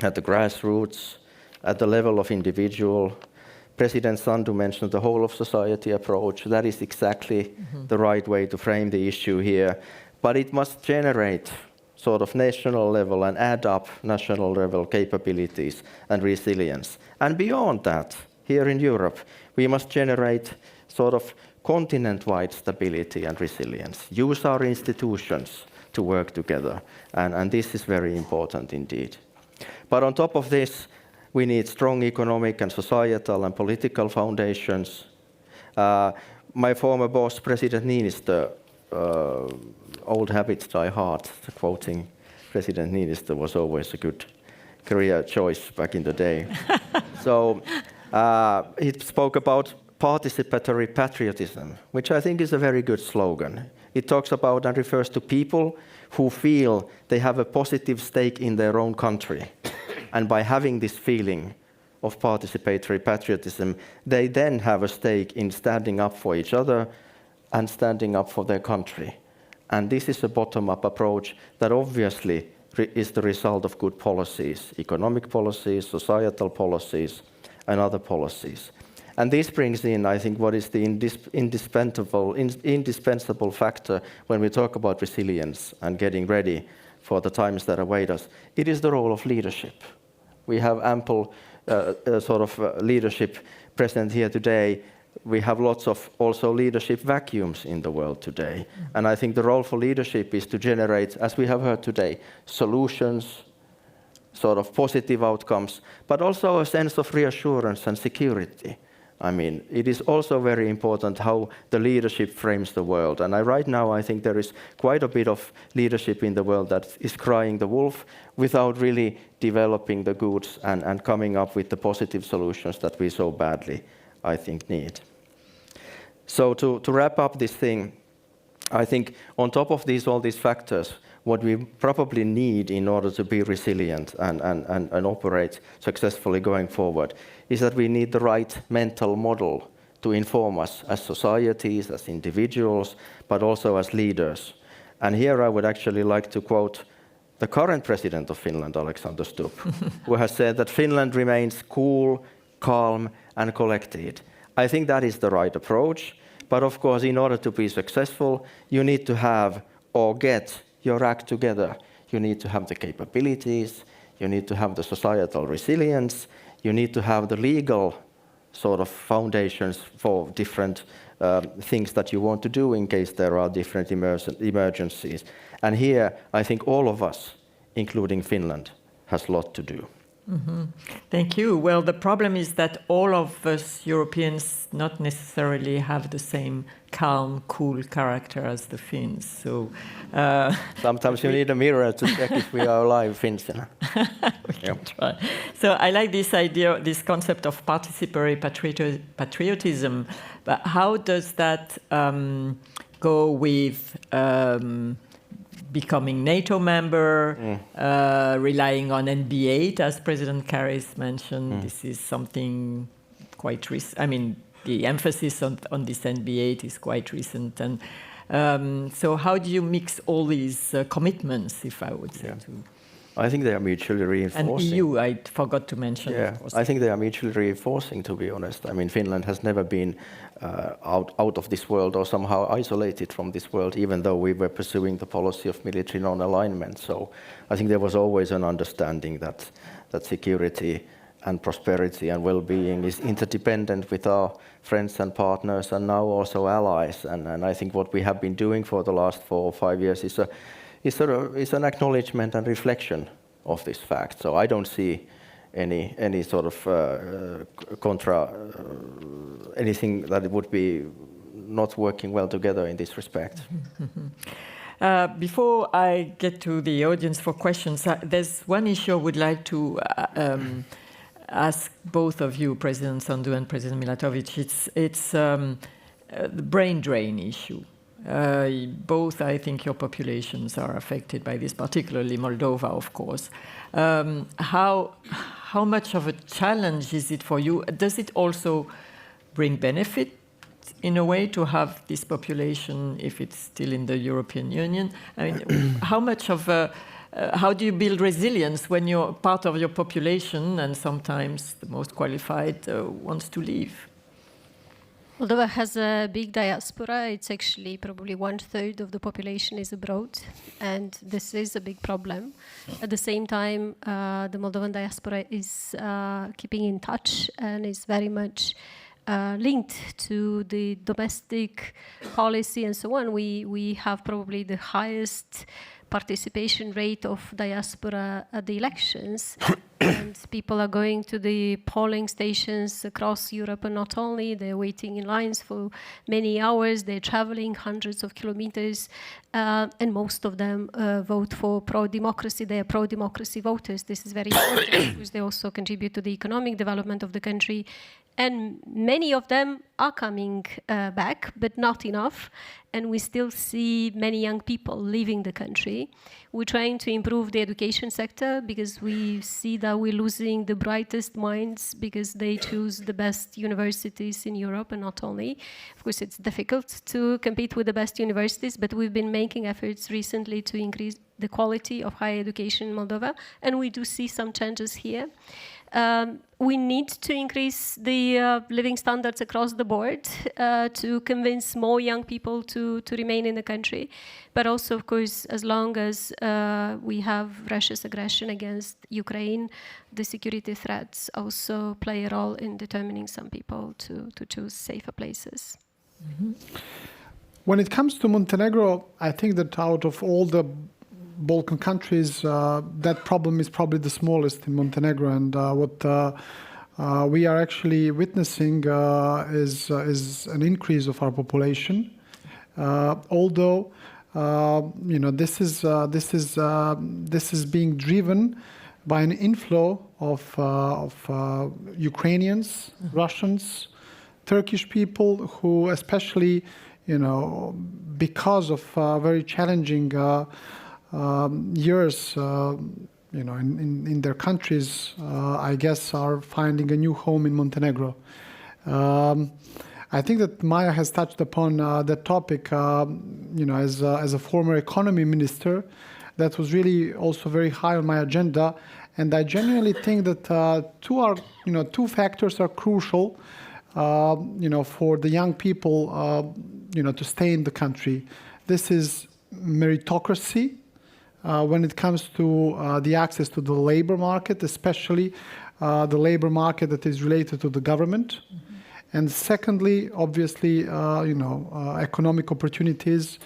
at the grassroots, at the level of individual. President Sandu mentioned the whole of society approach. That is exactly the right way to frame the issue here. But it must generate sort of national level and add up national level capabilities and resilience. And beyond that, here in Europe, we must generate sort of continent-wide stability and resilience. Use our institutions to work together. And this is very important indeed. But on top of this, we need strong economic and societal and political foundations. My former boss, President Niinistö, old habits die hard. Quoting President Niinistö was always a good career choice back in the day. So he spoke about participatory patriotism, which I think is a very good slogan. It talks about and refers to people who feel they have a positive stake in their own country. And by having this feeling of participatory patriotism, they then have a stake in standing up for each other and standing up for their country. And this is a bottom-up approach that obviously is the result of good policies, economic policies, societal policies, and other policies. And this brings in, I think, what is the indispensable factor when we talk about resilience and getting ready for the times that await us. It is the role of leadership. We have ample leadership present here today. We have lots of also leadership vacuums in the world today. And I think the role for leadership is to generate, as we have heard today, solutions, sort of positive outcomes, but also a sense of reassurance and security. I mean, it is also very important how the leadership frames the world. And right now, I think there is quite a bit of leadership in the world that is crying the wolf without really developing the goods and coming up with the positive solutions that we so badly, I think, need. So to wrap up this thing, I think on top of all these factors, what we probably need in order to be resilient and operate successfully going forward is that we need the right mental model to inform us as societies, as individuals, but also as leaders. And here I would actually like to quote the current president of Finland, Alexander Stubb, who has said that Finland remains cool, calm, and collected. I think that is the right approach. But of course, in order to be successful, you need to have or get your act together. You need to have the capabilities, you need to have the societal resilience, you need to have the legal sort of foundations for different things that you want to do in case there are different emergencies. And here, I think all of us, including Finland, has a lot to do. Mm-hmm. Thank you. Well, the problem is that all of us Europeans not necessarily have the same calm, cool character as the Finns. So sometimes you need a mirror to check if we are alive Finns. We can try. So I like this idea, this concept of participatory patriotism. But how does that go with becoming NATO member, relying on NB8, as President Karis mentioned? This is something quite recent. I mean, the emphasis on this NB8 is quite recent. And so how do you mix all these commitments, if I would say? I think they are mutually reinforcing. And EU, I forgot to mention. Yeah, I think they are mutually reinforcing, to be honest. I mean, Finland has never been out of this world or somehow isolated from this world, even though we were pursuing the policy of military non-alignment. So I think there was always an understanding that security and prosperity and well-being is interdependent with our friends and partners and now also allies. And I think what we have been doing for the last 4 or 5 years is an acknowledgement and reflection of this fact. So I don't see any sort of anything that it would be not working well together in this respect. Before I get to the audience for questions, there's one issue I would like to ask both of you, President Sandu and President Milatović. It's the brain drain issue. Both, I think, your populations are affected by this, particularly Moldova, of course. How much of a challenge is it for you? Does it also bring benefit in a way to have this population if it's still in the European Union? I mean, how much of how do you build resilience when you're part of your population and sometimes the most qualified wants to leave? Moldova has a big diaspora. It's actually probably 1/3 of the population is abroad, and this is a big problem. At the same time, the Moldovan diaspora is keeping in touch and is very much linked to the domestic policy and so on. We have probably the highest participation rate of diaspora at the elections. And people are going to the polling stations across Europe, and not only, they're waiting in lines for many hours, they're traveling hundreds of kilometers, and most of them vote for pro-democracy. They are pro-democracy voters. This is very important because they also contribute to the economic development of the country. And many of them are coming back, but not enough. And we still see many young people leaving the country. We're trying to improve the education sector because we see that we're losing the brightest minds because they choose the best universities in Europe and not only. Of course, it's difficult to compete with the best universities, but we've been making efforts recently to increase the quality of higher education in Moldova, and we do see some changes here. We need to increase the living standards across the board to convince more young people to remain in the country. But also, of course, as long as we have Russia's aggression against Ukraine, the security threats also play a role in determining some people to choose safer places. Mm-hmm. When it comes to Montenegro, I think that out of all the Balkan countries, that problem is probably the smallest in Montenegro, and what we are actually witnessing is an increase of our population. Although this is being driven by an inflow of Ukrainians, Russians, Turkish people who, especially because of very challenging years, in their countries, I guess, are finding a new home in Montenegro. I think that Maia has touched upon that topic. As a former economy minister, that was really also very high on my agenda, and I genuinely think that two factors are crucial, for the young people, to stay in the country. This is meritocracy. When it comes to the access to the labor market, especially the labor market that is related to the government. Mm-hmm. And secondly, obviously, economic opportunities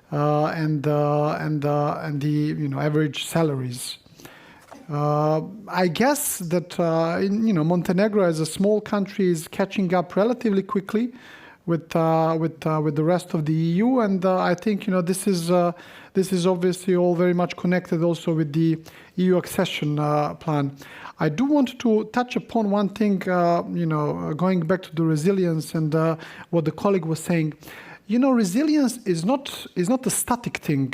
and the average salaries. I guess that Montenegro, as a small country, is catching up relatively quickly with the rest of the EU, and I think this is obviously all very much connected also with the EU accession plan. I do want to touch upon one thing, going back to the resilience and what the colleague was saying. Resilience is not a static thing.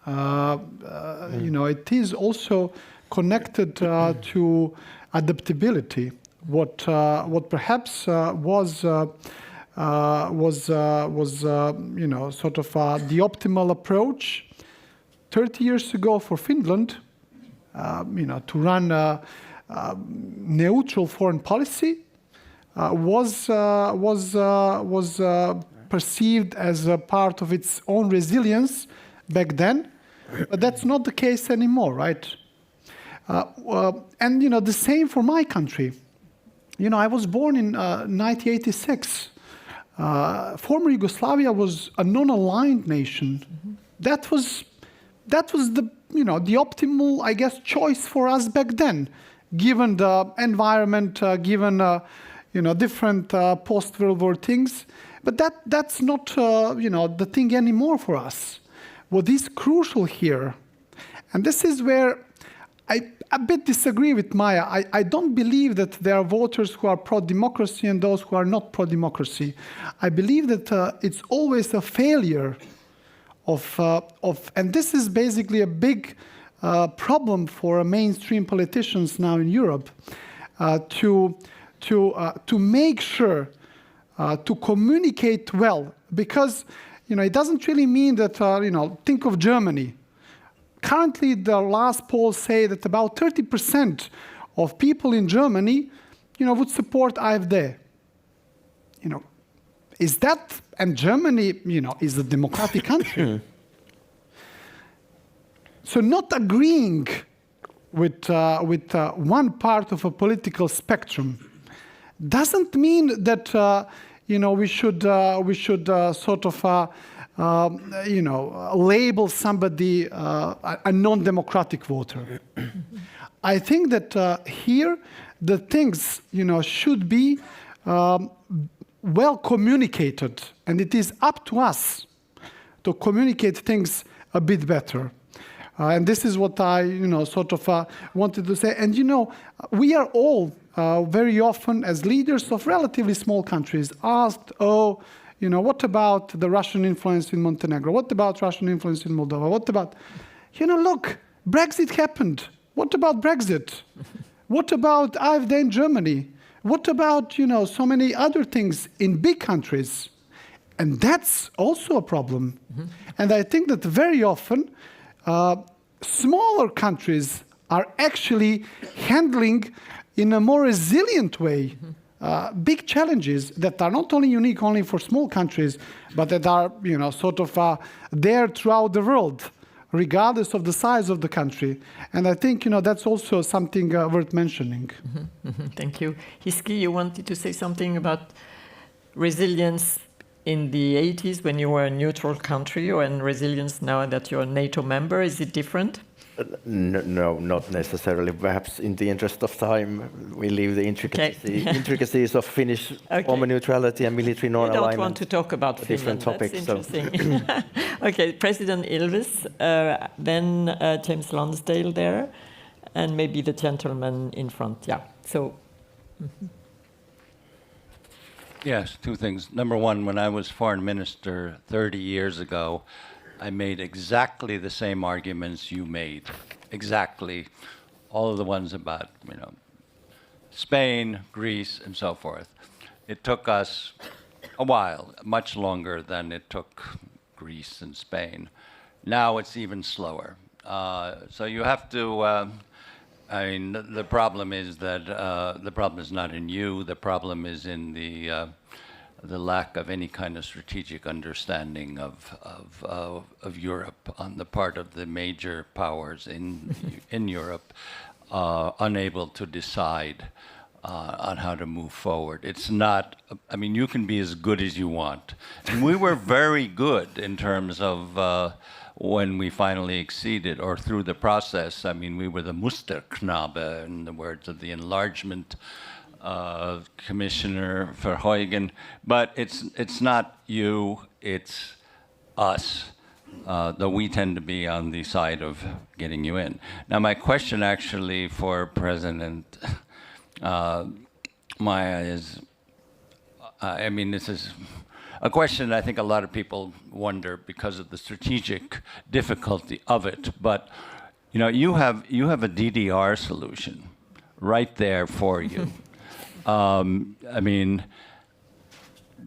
It is also connected to adaptability. What perhaps was sort of the optimal approach 30 years ago for Finland, to run a neutral foreign policy, was perceived as a part of its own resilience back then, but that's not the case anymore, right? And the same for my country. I was born in 1986. Former Yugoslavia was a non-aligned nation. Mm-hmm. That was the optimal, I guess, choice for us back then, given the environment, given different post-World War things. But that's not the thing anymore for us. What is crucial here, and this is where I a bit disagree with Maia. I don't believe that there are voters who are pro-democracy and those who are not pro-democracy. I believe that it's always a failure and this is basically a big problem for mainstream politicians now in Europe, to make sure to communicate well, because it doesn't really mean that think of Germany. Currently, the last polls say that about 30% of people in Germany, would support AfD. Is that, and Germany, is a democratic country. So not agreeing with one part of a political spectrum doesn't mean that we should sort of label somebody a non-democratic voter. I think that here the things should be well communicated, and it is up to us to communicate things a bit better. And this is what I sort of wanted to say. And we are all very often, as leaders of relatively small countries, asked, what about the Russian influence in Montenegro? What about Russian influence in Moldova? What about, look, Brexit happened. What about Brexit? What about AfD in Germany? What about, so many other things in big countries? And that's also a problem. Mm-hmm. And I think that very often, smaller countries are actually handling in a more resilient way big challenges that are not only unique only for small countries, but that are sort of there throughout the world, regardless of the size of the country. And I think that's also something worth mentioning. Mm-hmm. Mm-hmm. Thank you. Hiski, you wanted to say something about resilience in the 80s when you were a neutral country, and resilience now that you're a NATO member. Is it different? No, not necessarily. Perhaps in the interest of time, we leave the intricacies of Finnish former neutrality and military non-alignment. I don't want to talk about different topics. That's interesting. Okay, President Ilves, then James Lonsdale there, and maybe the gentleman in front. Yeah. So. Mm-hmm. Yes, two things. Number one, when I was foreign minister 30 years ago, I made exactly the same arguments you made. Exactly. All of the ones about, Spain, Greece, and so forth. It took us a while, much longer than it took Greece and Spain. Now it's even slower. So you have to, the problem is that the problem is not in you. The problem is in the lack of any kind of strategic understanding of Europe on the part of the major powers in Europe, unable to decide on how to move forward. It's not, you can be as good as you want. And we were very good in terms of when we finally acceded, or through the process. We were the Musterknabe, in the words of the enlargement Commissioner Verheugen, but it's not you, it's us, though we tend to be on the side of getting you in. Now, my question actually for President Maia is, this is a question I think a lot of people wonder because of the strategic difficulty of it, but you have a DDR solution right there for you.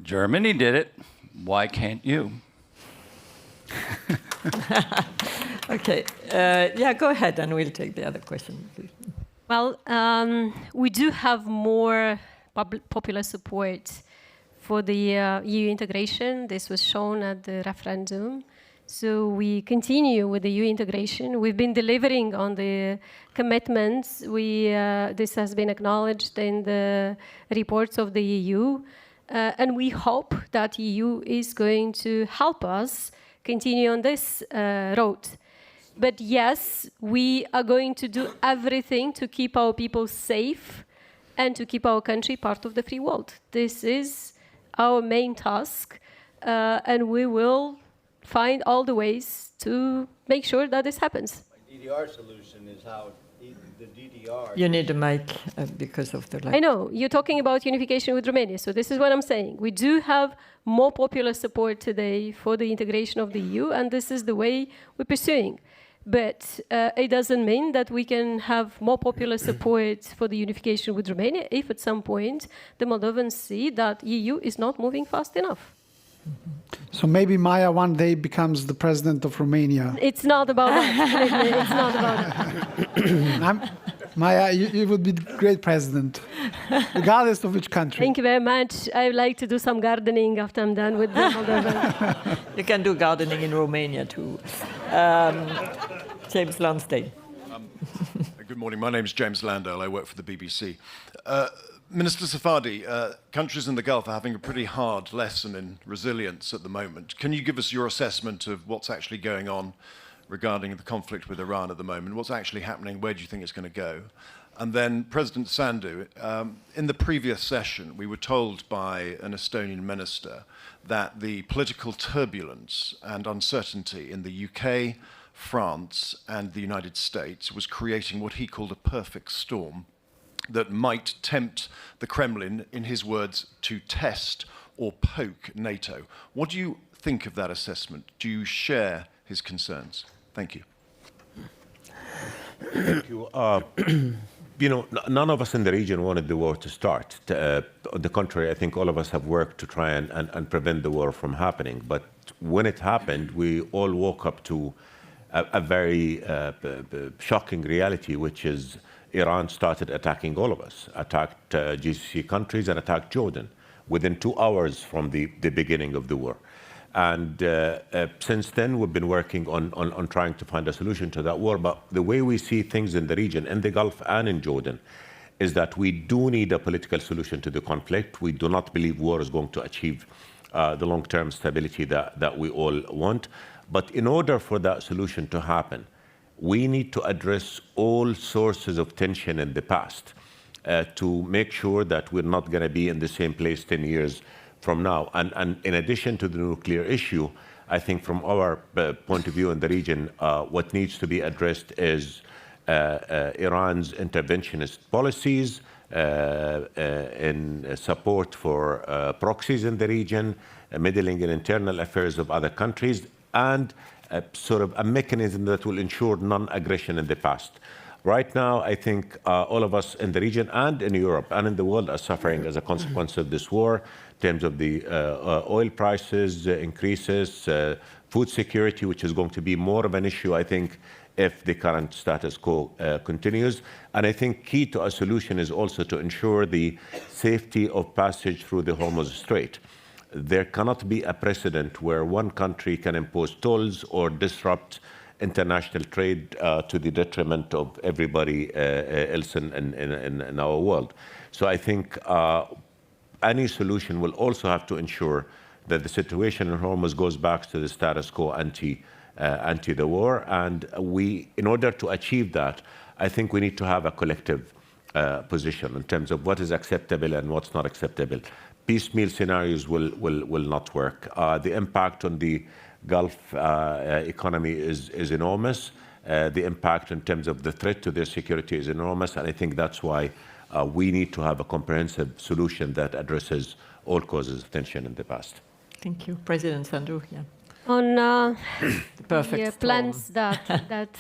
Germany did it. Why can't you? Okay. Go ahead, and we'll take the other question. Well, we do have more popular support for the EU integration. This was shown at the referendum. So we continue with the EU integration. We've been delivering on the commitments. This has been acknowledged in the reports of the EU. And we hope that EU is going to help us continue on this road. But yes, we are going to do everything to keep our people safe and to keep our country part of the free world. This is our main task, and we will find all the ways to make sure that this happens. The DDR solution is how The DDR. You need a mic because of the light. I know, you're talking about unification with Romania, so this is what I'm saying. We do have more popular support today for the integration of the EU, and this is the way we're pursuing. But it doesn't mean that we can have more popular support for the unification with Romania if at some point the Moldovans see that EU is not moving fast enough. So maybe Maia one day becomes the president of Romania. It's not about that. It's not about that. Maia, you would be great president, regardless of which country. Thank you very much. I would like to do some gardening after I'm done with the Moldova. You can do gardening in Romania too. James Lansdale. Good morning. My name is James Landale. I work for the BBC. Minister Safadi, countries in the Gulf are having a pretty hard lesson in resilience at the moment. Can you give us your assessment of what's actually going on regarding the conflict with Iran at the moment? What's actually happening? Where do you think it's going to go? And then President Sandu, in the previous session, we were told by an Estonian minister that the political turbulence and uncertainty in the UK, France, and the United States was creating what he called a perfect storm that might tempt the Kremlin, in his words, to test or poke NATO. What do you think of that assessment? Do you share his concerns? Thank you. Thank you. You know, none of us in the region wanted the war to start. On the contrary, I think all of us have worked to try and prevent the war from happening. But when it happened, we all woke up to a very shocking reality, which is Iran started attacking all of us, attacked GCC countries and attacked Jordan within 2 hours from the beginning of the war. And since then, we've been working on trying to find a solution to that war. But the way we see things in the region, in the Gulf and in Jordan, is that we do need a political solution to the conflict. We do not believe war is going to achieve the long-term stability that we all want. But in order for that solution to happen, we need to address all sources of tension in the past to make sure that we're not going to be in the same place 10 years from now. And in addition to the nuclear issue, I think from our point of view in the region, what needs to be addressed is Iran's interventionist policies in support for proxies in the region, meddling in internal affairs of other countries, and sort of a mechanism that will ensure non-aggression in the past. Right now, I think all of us in the region and in Europe and in the world are suffering as a consequence of this war in terms of the oil prices increases, food security, which is going to be more of an issue, I think, if the current status quo continues. And I think key to a solution is also to ensure the safety of passage through the Hormuz Strait. There cannot be a precedent where one country can impose tolls or disrupt international trade to the detriment of everybody else in our world. So I think any solution will also have to ensure that the situation in Hormuz goes back to the status quo ante the war. And in order to achieve that, I think we need to have a collective position in terms of what is acceptable and what's not acceptable. Piecemeal scenarios will not work. The impact on the Gulf economy is enormous. The impact in terms of the threat to their security is enormous. And I think that's why we need to have a comprehensive solution that addresses all causes of tension in the past. Thank you. President Sandu, yeah. On the plans that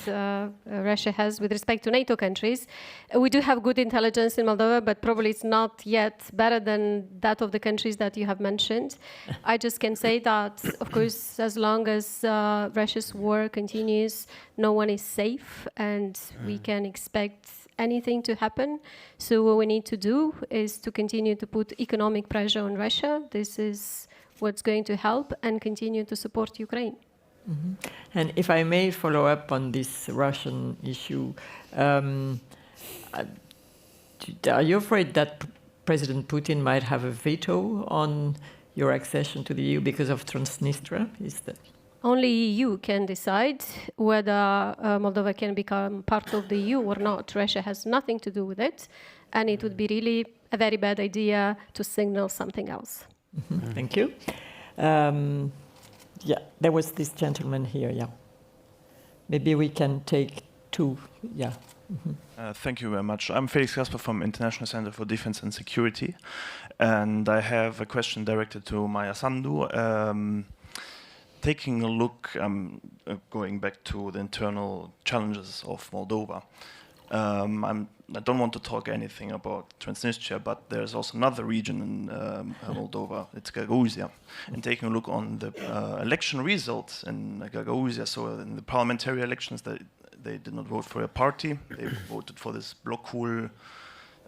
Russia has with respect to NATO countries, we do have good intelligence in Moldova, but probably it's not yet better than that of the countries that you have mentioned. I just can say that, of course, as long as Russia's war continues, no one is safe, and we can expect anything to happen. So what we need to do is to continue to put economic pressure on Russia. This is what's going to help, and continue to support Ukraine. Mm-hmm. And if I may follow up on this Russian issue, are you afraid that President Putin might have a veto on your accession to the EU because of Transnistria? Is that only EU can decide whether Moldova can become part of the EU or not. Russia has nothing to do with it, and it would be really a very bad idea to signal something else. Mm-hmm. Thank you. Yeah, there was this gentleman here, yeah. Maybe we can take two, yeah, Thank you very much. I'm Felix Kasper from International Center for Defense and Security, and I have a question directed to Maia Sandu. Taking a look, going back to the internal challenges of Moldova. I don't want to talk anything about Transnistria, but there's also another region in Moldova, it's Gagauzia. And taking a look on the election results in Gagauzia, so in the parliamentary elections, they did not vote for a party, they voted for this Blocul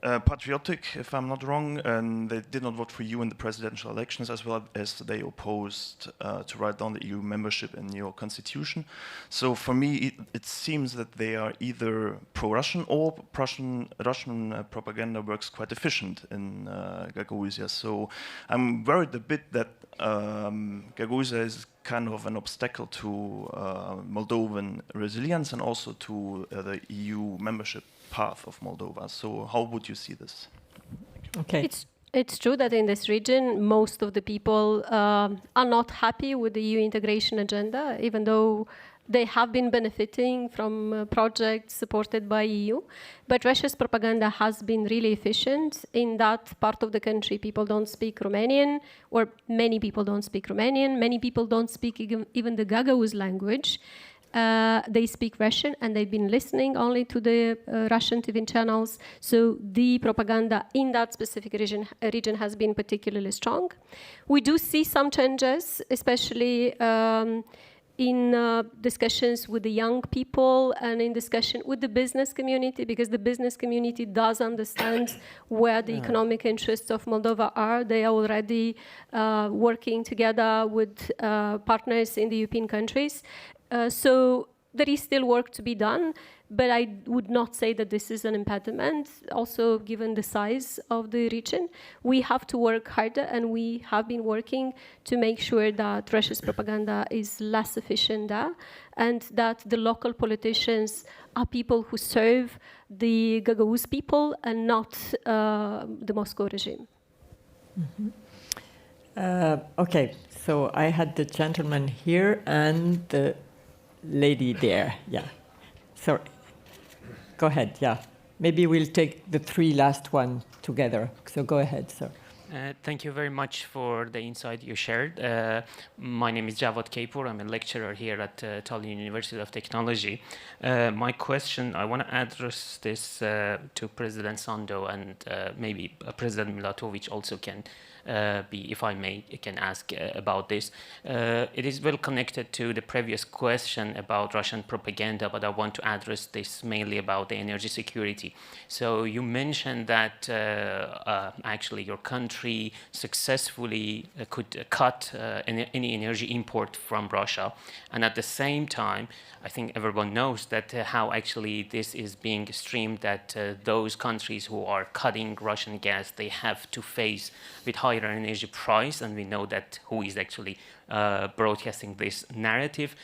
Patriotic, if I'm not wrong, and they did not vote for you in the presidential elections, as well as they opposed to write down the EU membership in your constitution. So for me, it seems that they are either pro-Russian or Russian propaganda works quite efficient in Gagauzia. So I'm worried a bit that Gagauzia is kind of an obstacle to Moldovan resilience and also to the EU membership path of Moldova. So how would you see this? Okay. It's true that in this region, most of the people are not happy with the EU integration agenda, even though they have been benefiting from projects supported by EU. But Russia's propaganda has been really efficient. In that part of the country, people don't speak Romanian, or many people don't speak Romanian. Many people don't speak even the Gagauz language. They speak Russian, and they've been listening only to the Russian TV channels. So the propaganda in that specific region has been particularly strong. We do see some changes, especially in discussions with the young people and in discussion with the business community, because the business community does understand where the economic interests of Moldova are. They are already working together with partners in the European countries. So there is still work to be done, but I would not say that this is an impediment. Also, given the size of the region, we have to work harder, and we have been working to make sure that Russia's propaganda is less efficient there, and that the local politicians are people who serve the Gagauz people and not the Moscow regime. Okay, so I had the gentleman here and the lady there. Yeah. Sorry. Go ahead. Yeah. Maybe we'll take the three last one together. So go ahead, sir. Thank you very much for the insight you shared. My name is Javad Kapoor. I'm a lecturer here at Tallinn University of Technology. My question, I want to address this to President Sandu, and maybe President Milatović also can be, if I may, can ask about this. It is well connected to the previous question about Russian propaganda, but I want to address this mainly about the energy security. So you mentioned that actually your country successfully could cut any energy import from Russia, and at the same time, I think everyone knows that how actually this is being streamed, that those countries who are cutting Russian gas, they have to face with higher energy price, and we know that who is actually broadcasting this narrative.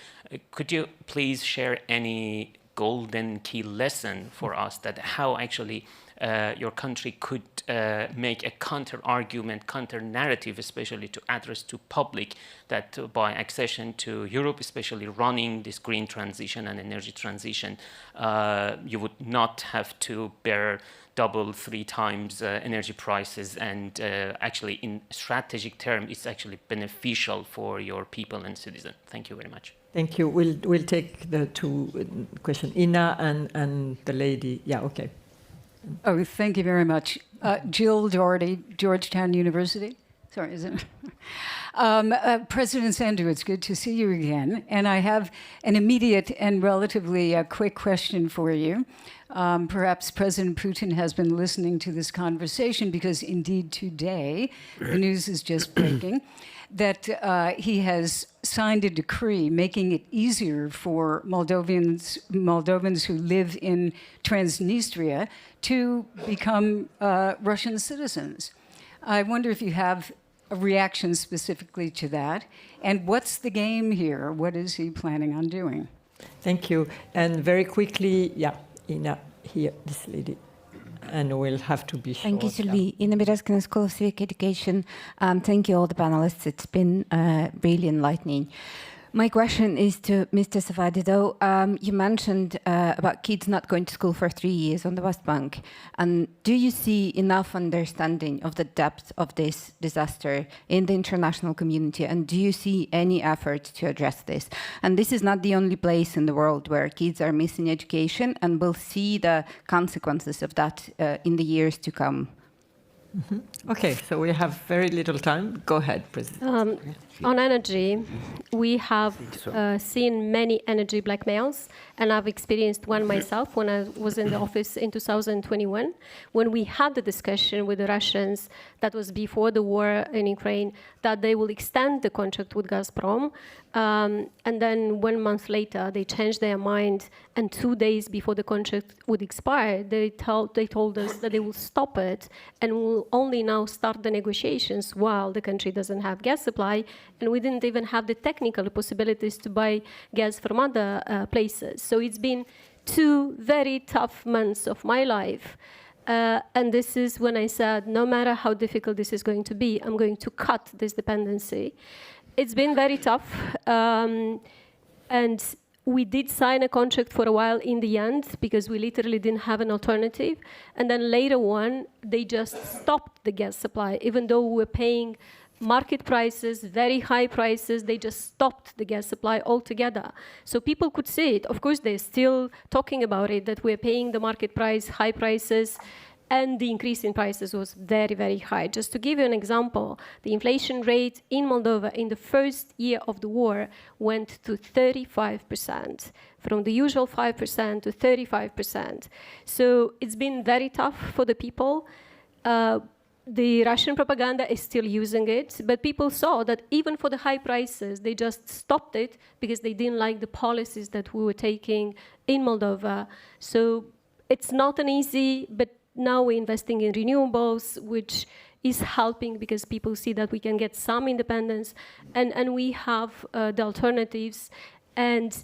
Could you please share any golden key lesson for us that how actually your country could make a counter-argument, counter-narrative, especially to address to public that by accession to Europe, especially running this green transition and energy transition, you would not have to bear double, 3 times energy prices, and actually in strategic terms, it's actually beneficial for your people and citizens. Thank you very much. Thank you. We'll take the two questions, Ina and the lady. Yeah, okay. Oh, thank you very much. Jill Doherty, Georgetown University. Sorry, is it? President Sandu, it's good to see you again. And I have an immediate and relatively quick question for you. Perhaps President Putin has been listening to this conversation because indeed today, the news is just breaking, that he has signed a decree making it easier for Moldovans who live in Transnistria to become Russian citizens. I wonder if you have a reaction specifically to that, and what's the game here? What is he planning on doing? Thank you. And very quickly, yeah, Ina, here, this lady. And we'll have to be short. Thank you, Sylvie. Ina Biraskina, School of Civic Education. Thank you, all the panelists. It's been really enlightening. My question is to Mr. Safadi, though. You mentioned about kids not going to school for 3 years on the West Bank. And do you see enough understanding of the depth of this disaster in the international community? And do you see any effort to address this? And this is not the only place in the world where kids are missing education, and we'll see the consequences of that in the years to come. Okay, so we have very little time. Go ahead, President. On energy, we have seen many energy blackmails, and I've experienced one myself when I was in the office in 2021, when we had the discussion with the Russians, that was before the war in Ukraine, that they will extend the contract with Gazprom, and then 1 month later they changed their mind, and 2 days before the contract would expire, they told us that they will stop it and will only now start the negotiations while the country doesn't have gas supply, and we didn't even have the technical possibilities to buy gas from other places. So it's been 2 very tough months of my life. And this is when I said, no matter how difficult this is going to be, I'm going to cut this dependency. It's been very tough. And we did sign a contract for a while in the end because we literally didn't have an alternative. And then later on, they just stopped the gas supply. Even though we were paying market prices, very high prices, they just stopped the gas supply altogether. So people could see it. Of course, they're still talking about it, that we're paying the market price, high prices, and the increase in prices was very, very high. Just to give you an example, the inflation rate in Moldova in the first year of the war went to 35%, from the usual 5% to 35%. So it's been very tough for the people. The Russian propaganda is still using it, but people saw that even for the high prices, they just stopped it because they didn't like the policies that we were taking in Moldova. So it's not an easy, but now we're investing in renewables, which is helping because people see that we can get some independence, and we have the alternatives. And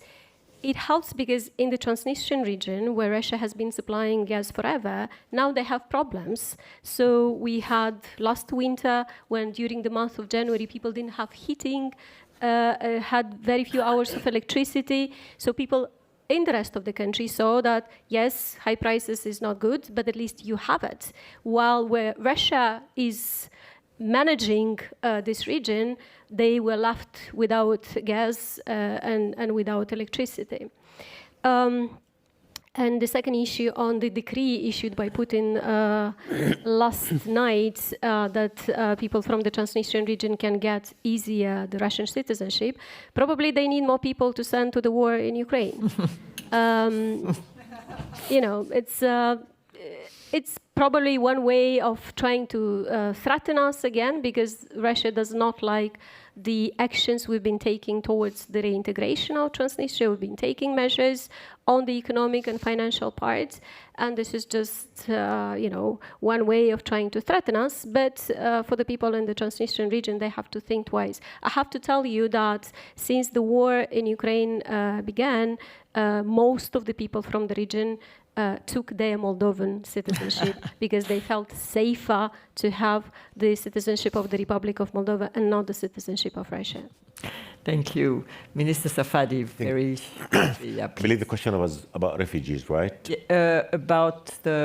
it helps because in the Transnistrian region, where Russia has been supplying gas forever, now they have problems. So we had last winter, when during the month of January, people didn't have heating, had very few hours of electricity. So people in the rest of the country saw that, yes, high prices is not good, but at least you have it. While where Russia is managing this region, they were left without gas and without electricity. And the second issue on the decree issued by Putin last night that people from the Transnistrian region can get easier the Russian citizenship, probably they need more people to send to the war in Ukraine. You know, it's probably one way of trying to threaten us again, because Russia does not like the actions we've been taking towards the reintegration of Transnistria. We've been taking measures on the economic and financial part, and this is just you know, one way of trying to threaten us. But for the people in the Transnistrian region, they have to think twice. I have to tell you that since the war in Ukraine began, most of the people from the region took their Moldovan citizenship because they felt safer to have the citizenship of the Republic of Moldova and not the citizenship of Russia. Thank you. Minister Safadi, very shortly. I believe the question was about refugees, right? About the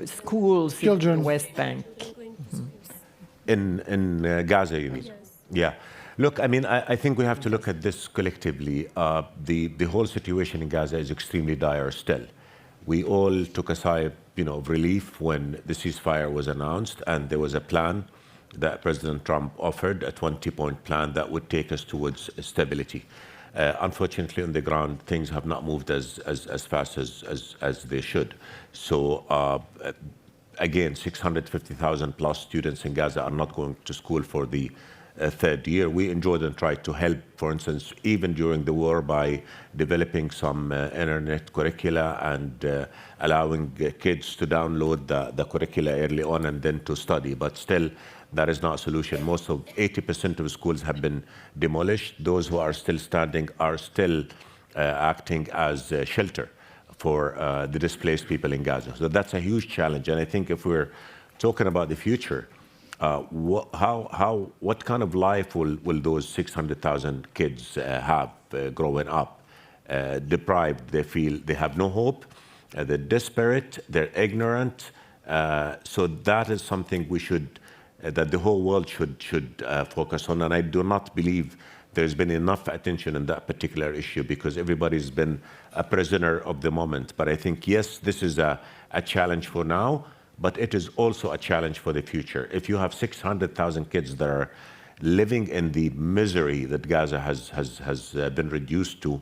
schools Children. in the West Bank. In Gaza, you mean? Yes. Yeah. Look, I mean, I think we have to look at this collectively. The whole situation in Gaza is extremely dire still. We all took a sigh of relief when the ceasefire was announced, and there was a plan that President Trump offered, a 20-point plan that would take us towards stability. Unfortunately, on the ground, things have not moved as fast as they should. So, again, 650,000 plus students in Gaza are not going to school for the third year. We in Jordan tried to help, for instance, even during the war, by developing some internet curricula and allowing kids to download the curricula early on and then to study. But still, that is not a solution. Most of 80% of schools have been demolished. Those who are still standing are still acting as shelter for the displaced people in Gaza. So that's a huge challenge. And I think if we're talking about the future, what kind of life will those 600,000 kids have? growing up. Deprived, they feel they have no hope, they're desperate, they're ignorant. So that is something we should, that the whole world should focus on. And I do not believe there's been enough attention on that particular issue because everybody's been a prisoner of the moment. But I think, yes, this is a challenge for now, but it is also a challenge for the future. If you have 600,000 kids that are living in the misery that Gaza has been reduced to,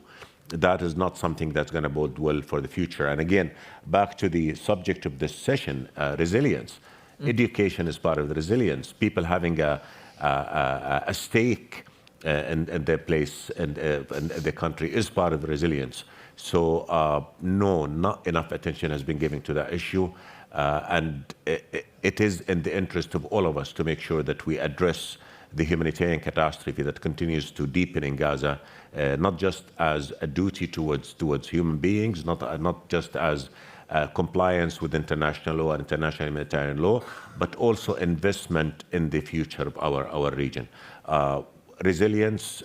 that is not something that's going to bode well for the future. And again, back to the subject of this session, resilience. Education is part of the resilience. People having a stake in their place in the country is part of the resilience. So no, not enough attention has been given to that issue. And it is in the interest of all of us to make sure that we address the humanitarian catastrophe that continues to deepen in Gaza, not just as a duty towards human beings, not just as compliance with international law and international humanitarian law, but also investment in the future of our region. Resilience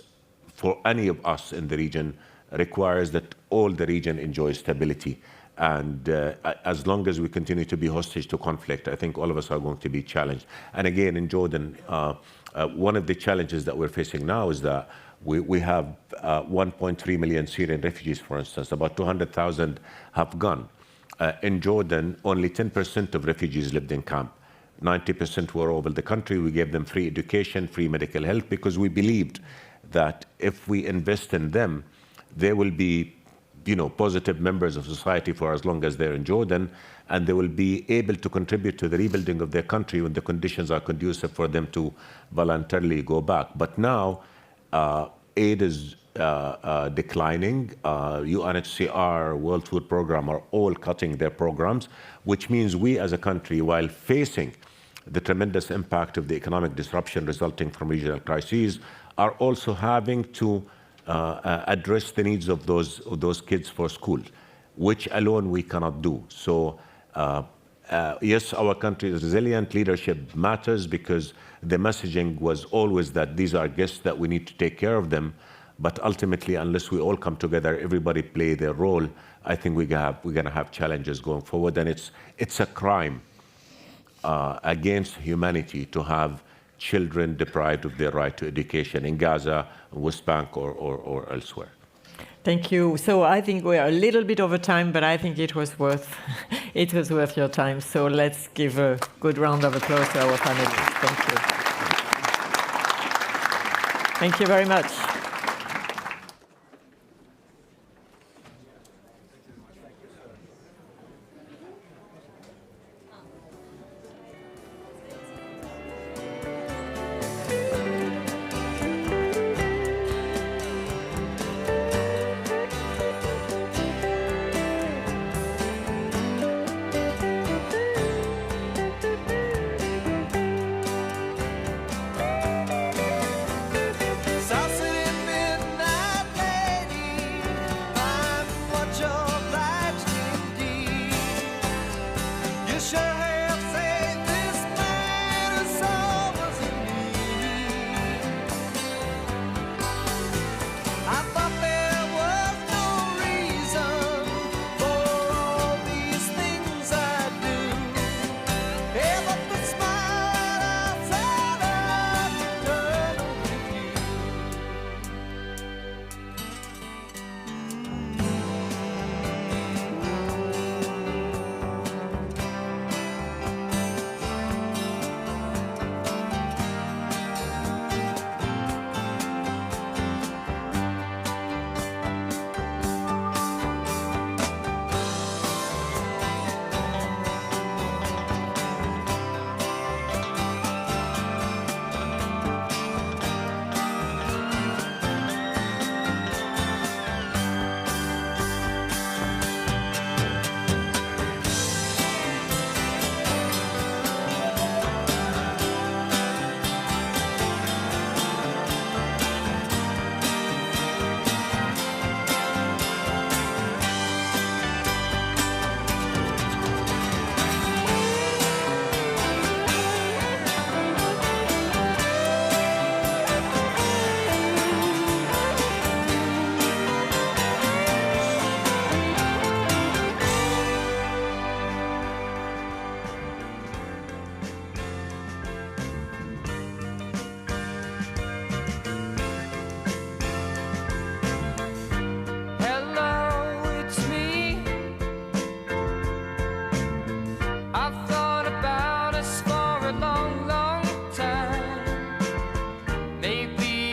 for any of us in the region requires that all the region enjoys stability. And as long as we continue to be hostage to conflict, I think all of us are going to be challenged. And again, in Jordan, one of the challenges that we're facing now is that we have 1.3 million Syrian refugees, for instance. About 200,000 have gone. In Jordan, only 10% of refugees lived in camp. 90% were over the country. We gave them free education, free medical health, because we believed that if we invest in them, they will be positive members of society for as long as they're in Jordan, and they will be able to contribute to the rebuilding of their country when the conditions are conducive for them to voluntarily go back. But now, aid is declining. UNHCR, World Food Programme are all cutting their programs, which means we as a country, while facing the tremendous impact of the economic disruption resulting from regional crises, are also having to address the needs of those kids for school, which alone we cannot do. So yes, our country is resilient. Leadership matters because the messaging was always that these are guests that we need to take care of them. But ultimately, unless we all come together, everybody play their role, I think we're going to have challenges going forward. And it's a crime against humanity to have children deprived of their right to education in Gaza, West Bank, or elsewhere. Thank you. So I think we are a little bit over time, but I think it was worth your time. So let's give a good round of applause to our panelists. Thank you. Thank you very much.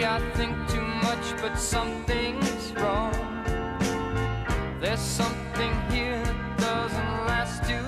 Maybe I think too much, but something's wrong. There's something here that doesn't last too